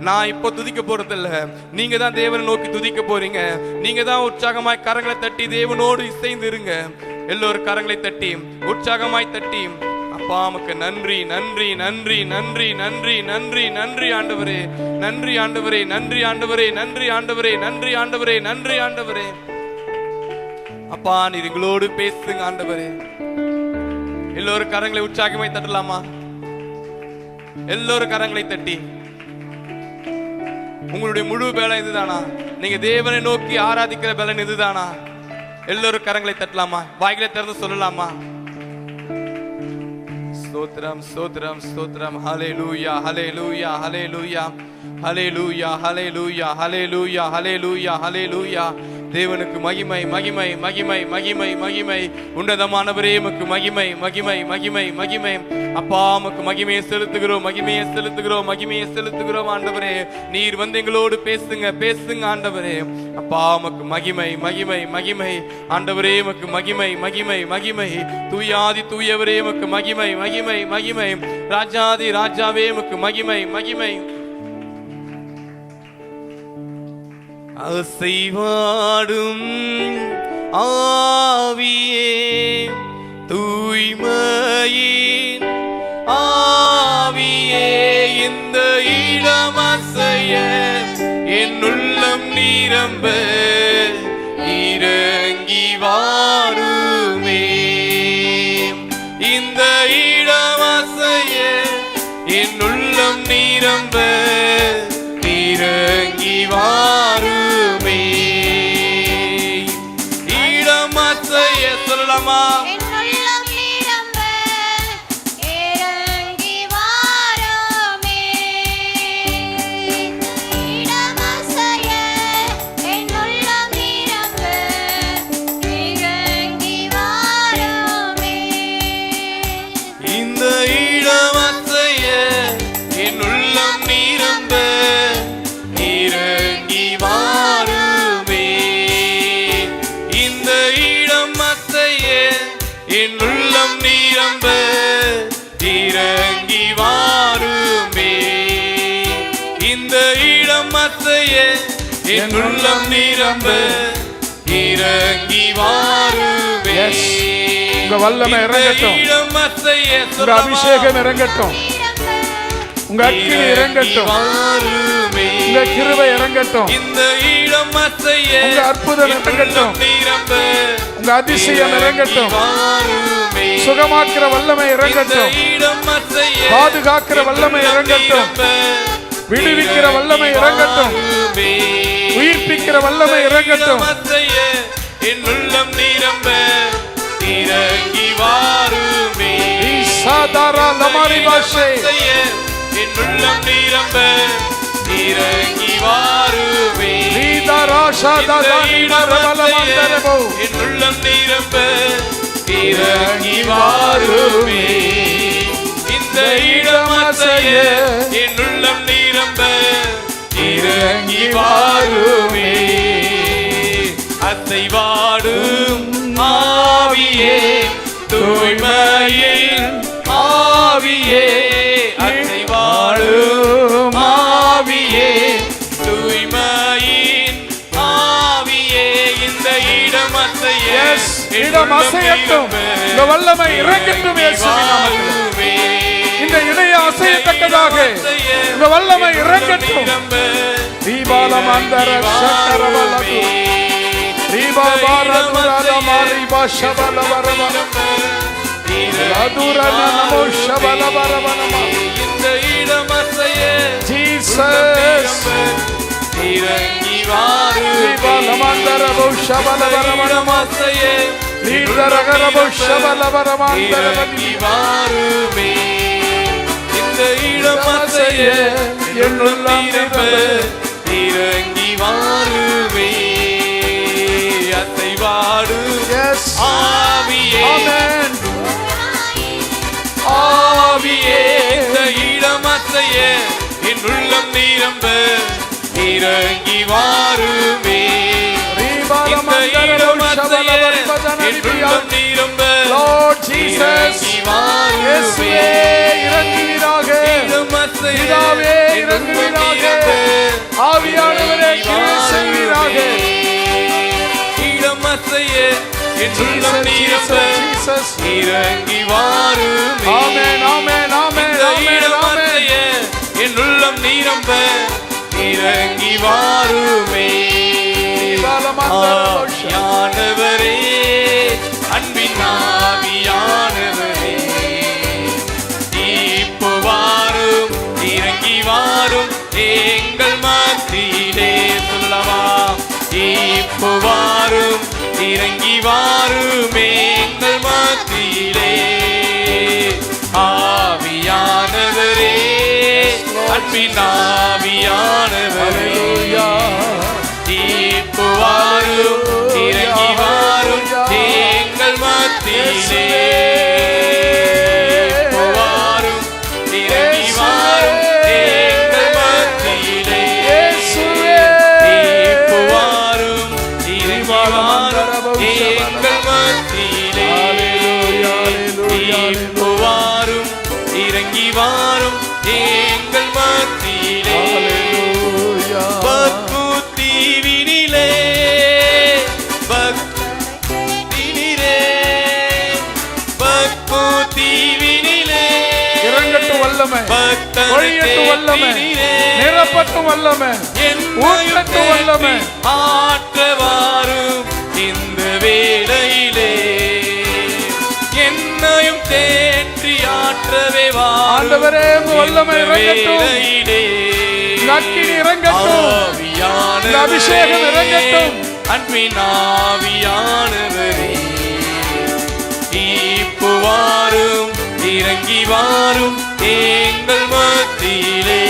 S3: நான் இப்போ துதிக்க போறது இல்ல, நீங்க தான் தேவனை நோக்கி துதிக்க போறீங்க. நீங்க தான் உற்சாகமாய் கரங்களை தட்டி தேவனோடு இசைந்து இருங்க. எல்லோரும் கரங்களை தட்டி உற்சாகமாய் தட்டி, அப்பா உமக்கு நன்றி, நன்றி, நன்றி, நன்றி, நன்றி, நன்றி, நன்றி ஆண்டவரே, நன்றி ஆண்டவரே, நன்றி ஆண்டவரே, நன்றி ஆண்டவரே, நன்றி ஆண்டவரே, நன்றி ஆண்டவரே. அப்பா நீர் எங்களோடு பேசுங்க ஆண்டவரே. எல்லோரும் கரங்களை உற்சாகமாய் தட்டலாமா? எல்லோரும் கரங்களை தட்டி, உங்களுடைய முழு பலன் இதுதானா? நீங்க தேவனை நோக்கி ஆராதிக்கிற பலன் இதுதானா? எல்லோரும் கரங்களை தட்டலாமா? வாய்களை திறந்து சொல்லலாமா? ஸ்தோத்திரம், ஸ்தோத்திரம், ஸ்தோத்திரம். ஹல்லேலூயா, ஹல்லேலூயா, ஹல்லேலூயா, ஹல்லேலூயா, ஹல்லேலூயா, ஹல்லேலூயா, ஹல்லேலூயா, ஹல்லேலூயா. தேவனுக்கு மகிமை, மகிமை, மகிமை, மகிமை, மகிமை. உன்னதமானவரே உமக்கு மகிமை, மகிமை, மகிமை, மகிமை. அப்பா உமக்கு மகிமையை செலுத்துகிறோம், மகிமையை செலுத்துகிறோம், மகிமையை செலுத்துகிறோம் ஆண்டவரே. நீர் வந்து எங்களோடு பேசுங்க, பேசுங்க ஆண்டவரே. அப்பா உமக்கு மகிமை, மகிமை, மகிமை. ஆண்டவரே உமக்கு மகிமை, மகிமை, மகிமை. தூயாதி தூயவரே உமக்கு மகிமை, மகிமை, மகிமை. ராஜாதி ராஜாவே உமக்கு மகிமை, மகிமை. அசைவாடும் ஆவியே, தூய்மையின் ஆவியே, இந்த இடம் அசைய என் உள்ளம் நிரம்ப இறங்கி வாருமே. இந்த இடம் அசைய என் உள்ளம் நிரம்ப இறங்கி வாருமே. இடம் அசைய சொல்லலாமா? என் உள்ளம் நிரம்ப இறங்கி வாருமே. இந்த இடம் அசைய என் உள்ளம் நிரம்ப இறங்கி வாருமே.
S5: உங்க வல்லமை இறங்கட்டும், உங்க அபிஷேகம் இறங்கட்டும், உங்க அக்கினி இறங்கட்டும், உங்க கிருபை இறங்கட்டும்.
S3: இந்த இடம் அசைய
S5: உங்க அற்புதம் இறங்கட்டும்.
S3: நிரம்ப
S5: உங்க அதிசயம் இறங்கட்டும்.
S3: வாருமே.
S5: சுகமாக்குற வல்லமை இறங்கட்டும்.
S3: இந்த இடம் அசைய
S5: பாதுகாக்கிற வல்லமை இறங்கட்டும். விடுவிக்கிற வல்லமை இறங்கட்டும். உயிர்ப்பிக்கிற வல்லமை இறங்கட்டும்.
S3: என் உள்ளம் நிரம்ப இறங்கி வாருமே.
S5: சாதாரா லமாரி பாஷே
S3: என் உள்ளம் நிரம்ப இறங்கி வாருமே.
S5: நீதாராஷா தாதானி மரபலமந்தரபோ
S3: என் உள்ளம் நிரம்ப இறங்கி வாருமே. இந்த இடம் அசைய என் உள்ளம் நிரம்ப இறங்கி வாருமே. அசைவாடும் ஆவியே தூய்மையில் ஆவியே அசைவாடும் ஆவியே தூய்மையின் ஆவியே இந்த இடம் அசைய
S5: இடம் அசையட்டும். இந்த வல்லமை இறங்கட்டும் இயேசுவின் நாமத்தில். இந்த இடைய அசையத்தக்கதாக இந்த வல்லமை இறங்கட்டும். தீபாலமந்தர சக்கரவலது தீபாபாரதுராத மாரிபா ஷபலவரவன லதுரன நமோ ஷபலவரவனம.
S3: இந்த இடம் அசைய
S5: ஜீசஸ்
S3: இறங்கி வாருமே.
S5: தீபாலமந்தர ஷபலவரவனம
S3: அசைய
S5: நீதரகரபோ ஷபலவரமந்தர
S3: இறங்கி வாருமே. இந்த இடம் அசைய
S5: என் உள்ளம் நிரம்ப
S3: இறங்கி வாருமே. அசைவாடும்
S5: எஸ்
S3: ஆவியே
S5: ஆமென்.
S3: ஆவியே இந்த இடம் அசைய என் உள்ளம் நிரம்ப இறங்கி வாருமே. இந்த இடம் அசைய என் உள்ளம் நிரம்ப
S5: Lord Jesus,
S3: இறங்கி வாருமே.
S5: இயேசுவே இறங்குவீராக. பிதாவே இறங்குவீராக. ஆவியானவரே கிருபை செய்வீராக.
S3: இடம் அசைய என் உள்ளம்
S5: Jesus,
S3: நிரம்ப
S5: Jesus.
S3: இறங்கி வாருமே.
S5: ஆமென் ஆமென் ஆமென்
S3: இந்த
S5: ஆமென்
S3: இடம்
S5: ஆமென்.
S3: அசைய என் உள்ளம் நிரம்ப இறங்கி வாருமே. ஆவியானவரே அன்பின் ஆவியானவரே இப்போ வாரும் இறங்கி வாரும் எங்கள் மத்தியிலே. சொல்லவா? இப்போ வாரும் இறங்கி வாரும் எங்கள் மத்தியிலே. ஆவியானவரே அன்பின் ஆவியானவரே இப்போ வாரும் இறங்கி வாரும் எங்கள் மத்தியிலே. இப்போ வாரும் இறங்கி வாரும் எங்கள் மத்தியிலே. இப்போ வாரும் இறங்கி வாரும் எங்கள் மத்தியிலே. இப்போ வாரும் இறங்கி வாரும் எங்கள் மத்தியிலே. பக்குத்தீவினிலே பக்குத்தீவினிலே பக்குத்தீவினிலே
S5: இறங்கட்டும் வல்லமை, ஒழியட்டும் வல்லமை, நிரப்பட்டும் வல்லமை, ஊற்றட்டும் வல்லமை.
S3: ஆற்றவாரும் இந்த வேளையிலே என்னையும் தேற்றி ஆற்றவே
S5: ஆண்டவரே உங்க வல்லமை இறங்கட்டும். அக்கினி இறங்கட்டும். இந்த அபிஷேகம் இறங்கட்டும்.
S3: அன்பின் ஆவியானவரே இப்போ வாரும் இறங்கி வாரும் எங்கள் மத்தியிலே.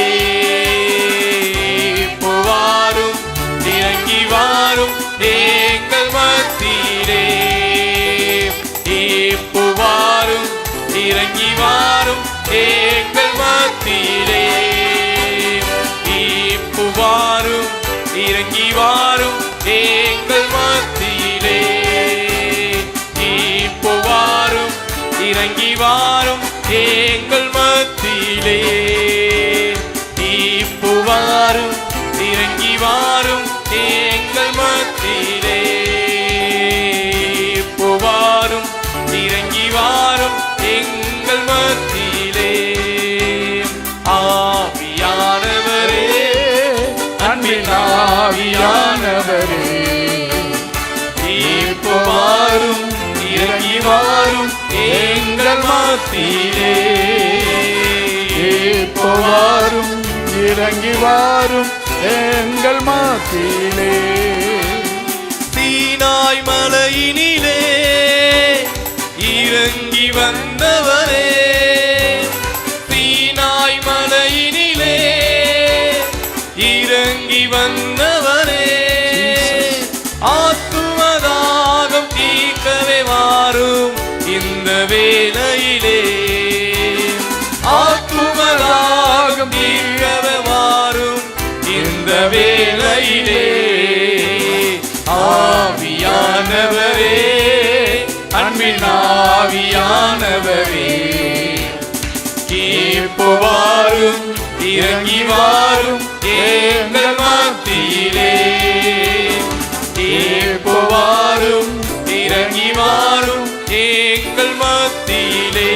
S3: இப்போ வாரும் இறங்கி வாரும் எங்கள் மத்தியிலே. இப்போ வாரும் இறங்கி வாரும் எங்கள் மத்தியிலே. இப்போ வாரும் இறங்கி வாரும் எங்கள் மத்தியிலே. இப்போ வாரும் இறங்கி வாரும் எங்கள் மத்தியிலே. இப்போ வாரும் இறங்கி வாரும் எங்கள் மத்தியிலே. இப்போ வாரும் இறங்கி வாரும் எங்கள் மத்தியிலே. ஆவியானவரே
S2: மத்தியிலே
S5: வாரும் இறங்கி வாரும் எங்கள் மத்தியிலே.
S2: சீனாய் மலையினிலே இறங்கி வந்தவரே, சீனாய் மலையினிலே இறங்கி வந்தவரே, ஆத்துமதாகம் தீர்க்கவே வாரும் இந்த வேளையிலே, ஆத்துமதாகம் தீர்க்கவே வாரும் இந்த வேளையிலே. ஆவியானவரே, அன்பின் ஆவியானவரே, இப்போ வாரும் இறங்கி வாரும் எங்கள் மத்தியிலே, இப்போ வாரும் இறங்கி வாரும் எங்கள் மத்தியிலே,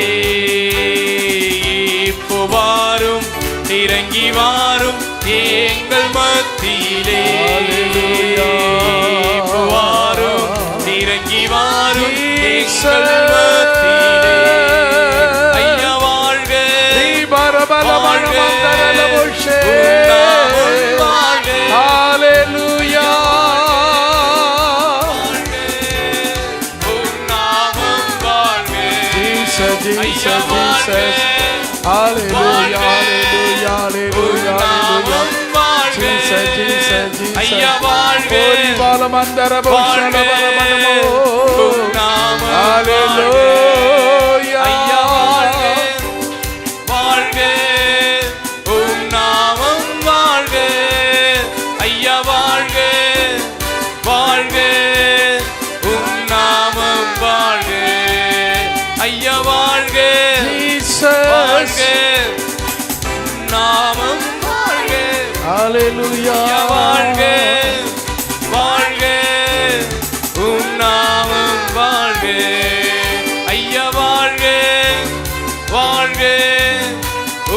S2: இப்போ வாரும் இறங்கி வாரும் எங்கள் மத்தியிலே, இப்போ வாரும் இறங்கி வாரும் எங்கள் மத்தியிலே. ஐயா வாழ்க, வாழ்க, உன் நாமம் வாழ்க,
S5: ஹalleluya,
S2: உன் நாமம் வாழ்க.
S5: Jesus,
S2: ஐயா
S5: Jesus,
S2: வாழ்க,
S5: Jesus, hallelujah, hallelujah, hallelujah,
S2: நாமம் வாழ்க.
S5: Jesus, Jesus, Jesus,
S2: ஐயா வாழ்க,
S5: ஓரி பாலமந்தர போஷண பரமனமோ,
S2: உன் நாமம்
S5: hallelujah,
S2: ஐயா வாழ்க, வாழ்க, உன் நாமம் வாழ்க. ஐயா வாழ்க, வாழ்க, உன் நாமம் வாழ்க. ஐயா வாழ்க, வாழ்க, உன் நாமம் வாழ்க.
S5: hallelujah,
S2: ஐயா வாழ்க, வாழ்க, உன் நாமம் வாழ்க. ஐயா வாழ்க, வாழ்க,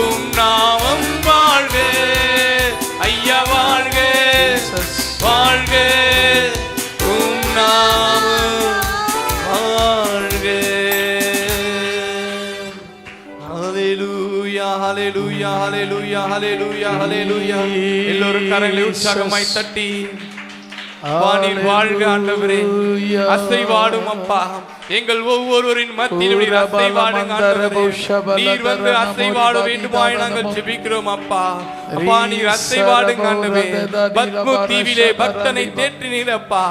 S2: உன் நாமம் வாழ்க. ஐயா வாழ்க, வாழ்க, உன் நாமம் வாழ்க.
S3: ஹalleluya, ஹalleluya, ஹalleluya, ஹalleluya, ஹalleluya. எல்லோரும் கரங்களை உற்சாகமாய் தட்டி வானில் வாழ்க ஆண்டவரே, அசைவாடும் அப்பா, எங்கள் ஒவ்வொருவரின் மத்தியில் அசைவாடுங்க ஆண்டவரே. நீர் வந்து அசைவாட வேண்டுமாய் நாங்கள் ஜெபிக்கிறோம் அப்பா. அப்பா நீர் அசைவாடுங்க ஆண்டவரே. பத்மு தீவிலே பக்தனை தேற்றினீர் அப்பா,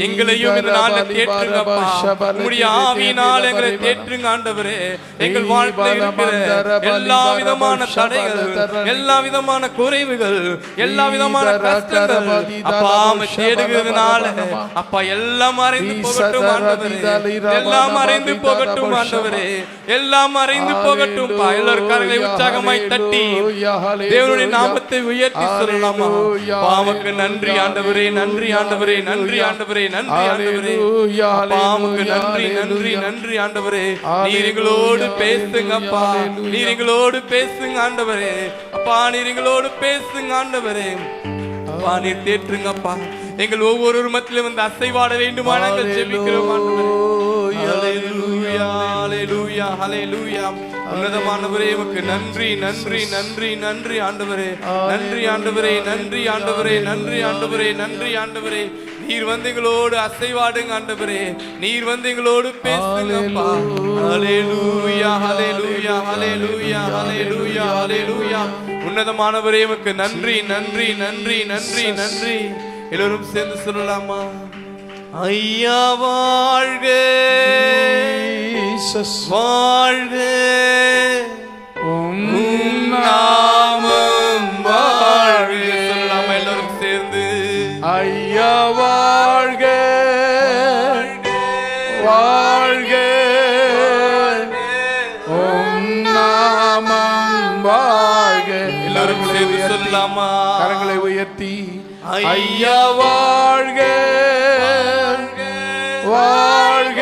S3: எங்களையும் இந்த நாளில் தேற்றுங்க அப்பா. உம்முடைய ஆவியினால் எங்களை தேற்றுங்க ஆண்டவரே. எங்கள் வாழ்க்கையில் இருக்கிற எல்லா விதமான தடைகள், எல்லா விதமான குறைவுகள், எல்லா விதமான கஷ்டங்கள் அப்பா தேடுகிறதுனால அப்பா எல்லாம் மறைந்து போகட்டும் ஆண்டவரே, எல்லாம் மறைந்து போகட்டும் ஆண்டவரே, எல்லாம் மறைந்து போகட்டும். எல்லாரும் கரங்களை உற்சாகமாய் தட்டி தேவனுடைய நாமத்தை உயர்த்தி சொல்லலாமா? பாவக்கு நன்றி ஆண்டவரே, நன்றி ஆண்டவரே, நன்றி ஆண்டவரே, நன்றி ஆண்டவரே, பாவக்கு நன்றி, நன்றி, நன்றி ஆண்டவரே. நீர் எங்களோடு பேசுங்க அப்பா, நீர் எங்களோடு பேசுங்க ஆண்டவரே. அப்பா நீர் எங்களோடு பேசுங்க ஆண்டவரே. அப்பா நீர் தேற்றுங்கப்பா, எங்கள் ஒவ்வொரு மத்தியிலும் வந்து அசைவாட வேண்டுமா நாங்கள் ஜெபிக்கிறோம் ஆண்டவரே. ஹalleluya, ஹalleluya, ஹalleluya. உன்னதமானவரே உமக்கு நன்றி, நன்றி, நன்றி, நன்றி ஆண்டவரே, நன்றி ஆண்டவரே, நன்றி ஆண்டவரே, நன்றி ஆண்டவரே, நன்றி ஆண்டவரே. நீர் வந்து எங்களோடு அசைவாடுங்க ஆண்டவரே, நீர் வந்து எங்களோடு பேசுங்கப்பா. ஹalleluya, ஹalleluya, ஹalleluya, ஹalleluya, ஹalleluya. உன்னதமானவரே உமக்கு நன்றி, நன்றி, நன்றி, நன்றி, நன்றி. எல்லோரும் சேர்ந்து சொல்லலாமா? ஐயா வாழ்க, வாழ்க, உம் நாமம் வாழ்க. சொல்லலாமா எல்லோரும் சேர்ந்து?
S5: ஐயா வாழ்க, வாழ்க, உம் நாமம் வாழ்க.
S3: எல்லோரும் சேர்ந்து சொல்லலாமா?
S5: கரங்களை உயர்த்தி ஐயா வாழ்க, வாழ்க,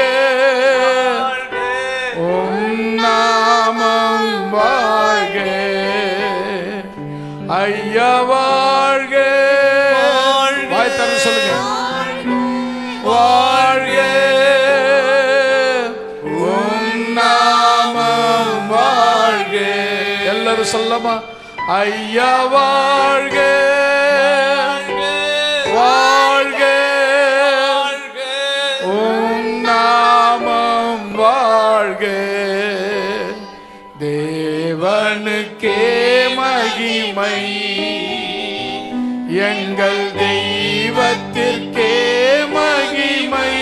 S5: உம் நாமம் வாழ்க. ஐயா வாழ்க, வாய் திறந்து சொல்லுங்க. வாழ்க, உம் நாமம் சொல்லலாமா? ஐயா வாழ்க வாழ்க, உம் நாமம் வாழ்க, தேவனுக்கே மகிமை, எங்கள் தெய்வத்திற்கே மகிமை.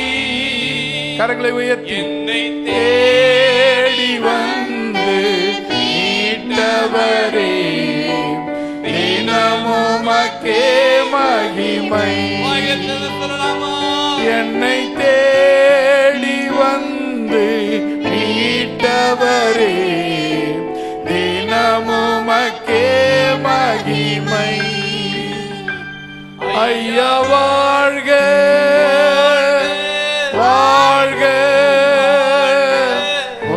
S5: கரங்களை உயர்த்தி
S3: என்னை
S5: தேடி வந்து மீட்டவரே, தினமுமக்கே மகிமை.
S3: சொல்லலாமா?
S5: என்னை தேடி வந்து மீட்டவரே, தினமுமக்கே மகிமை. ஐயா வாழ்க வாழ்க,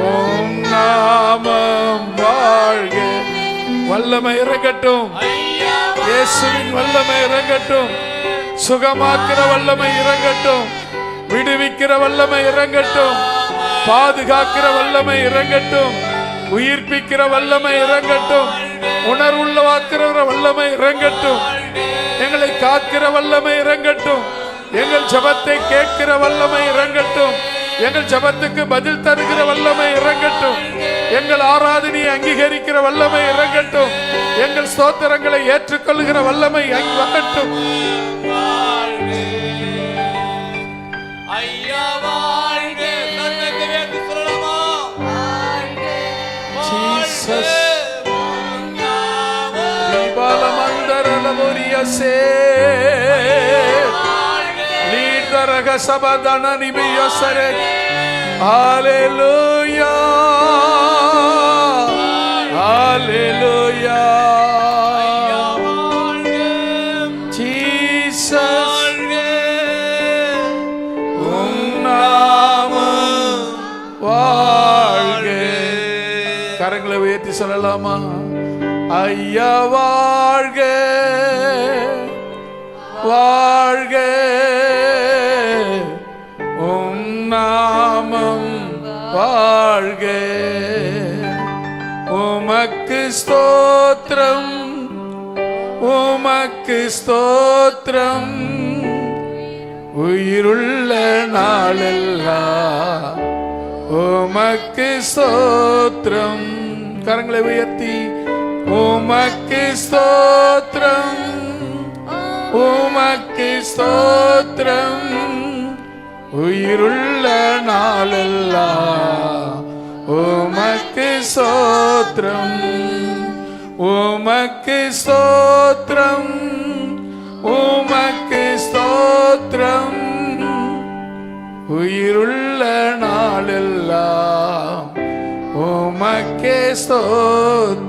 S5: உம் நாமம் வாழ்க. வல்லமை இறங்கட்டும், இயேசுவின் வல்லமை இறங்கட்டும், சுகமாக்குற வல்லமை இறங்கட்டும், விடுவிக்கிற வல்லமை இறங்கட்டும், பாதுகாக்கிற வல்லமை இறங்கட்டும், உயிர்ப்பிக்கிற வல்லமை இறங்கட்டும், உணர்வுள்ளவாக்குற வல்லமை இறங்கட்டும், எங்களை காக்கிற வல்லமை இறங்கட்டும், எங்கள் ஜெபத்தை கேட்கிற வல்லமை இறங்கட்டும், எங்கள் ஜெபத்துக்கு பதில் தருகிற வல்லமை இறங்கட்டும், எங்கள் ஆராதனையை அங்கீகரிக்கிற வல்லமை இறங்கட்டும், எங்கள் ஸ்தோத்திரங்களை ஏற்றுக்கொள்கிற வல்லமை வரட்டும்.
S3: ஐயா வாழ்க, தன்னை வேண்டி சொல்லலாமா?
S5: Jesus Balamandaralaboriyase Lidaraga sabadana nibiyasare. Hallelujah, hallelujah. Jesus, நாமம் வாழ்க. கரங்களை உயர்த்தி சொல்லலாமா? ஐயா வாழ்க வாழ்க, உம் நாமம் வாழ்க, உமக்கு ஸ்தோத்திரம், உமக்கு ஸ்தோத்திரம், உயிருள்ள நாளெல்லாம் உமக்கு ஸ்தோத்திரம். கரங்களை உயர்த்தி உமக்கு ஸ்தோத்திரம், உமக்கு ஸ்தோத்திரம், உயிருள்ள நாளெல்லாம் உமக்கு ஸ்தோத்திரம், உமக்கு ஸ்தோத்திரம், உமக்கு ஸ்தோத்திரம், உயிருள்ள நாளெல்லாம் உமக்கே ஸ்தோத்திரம்.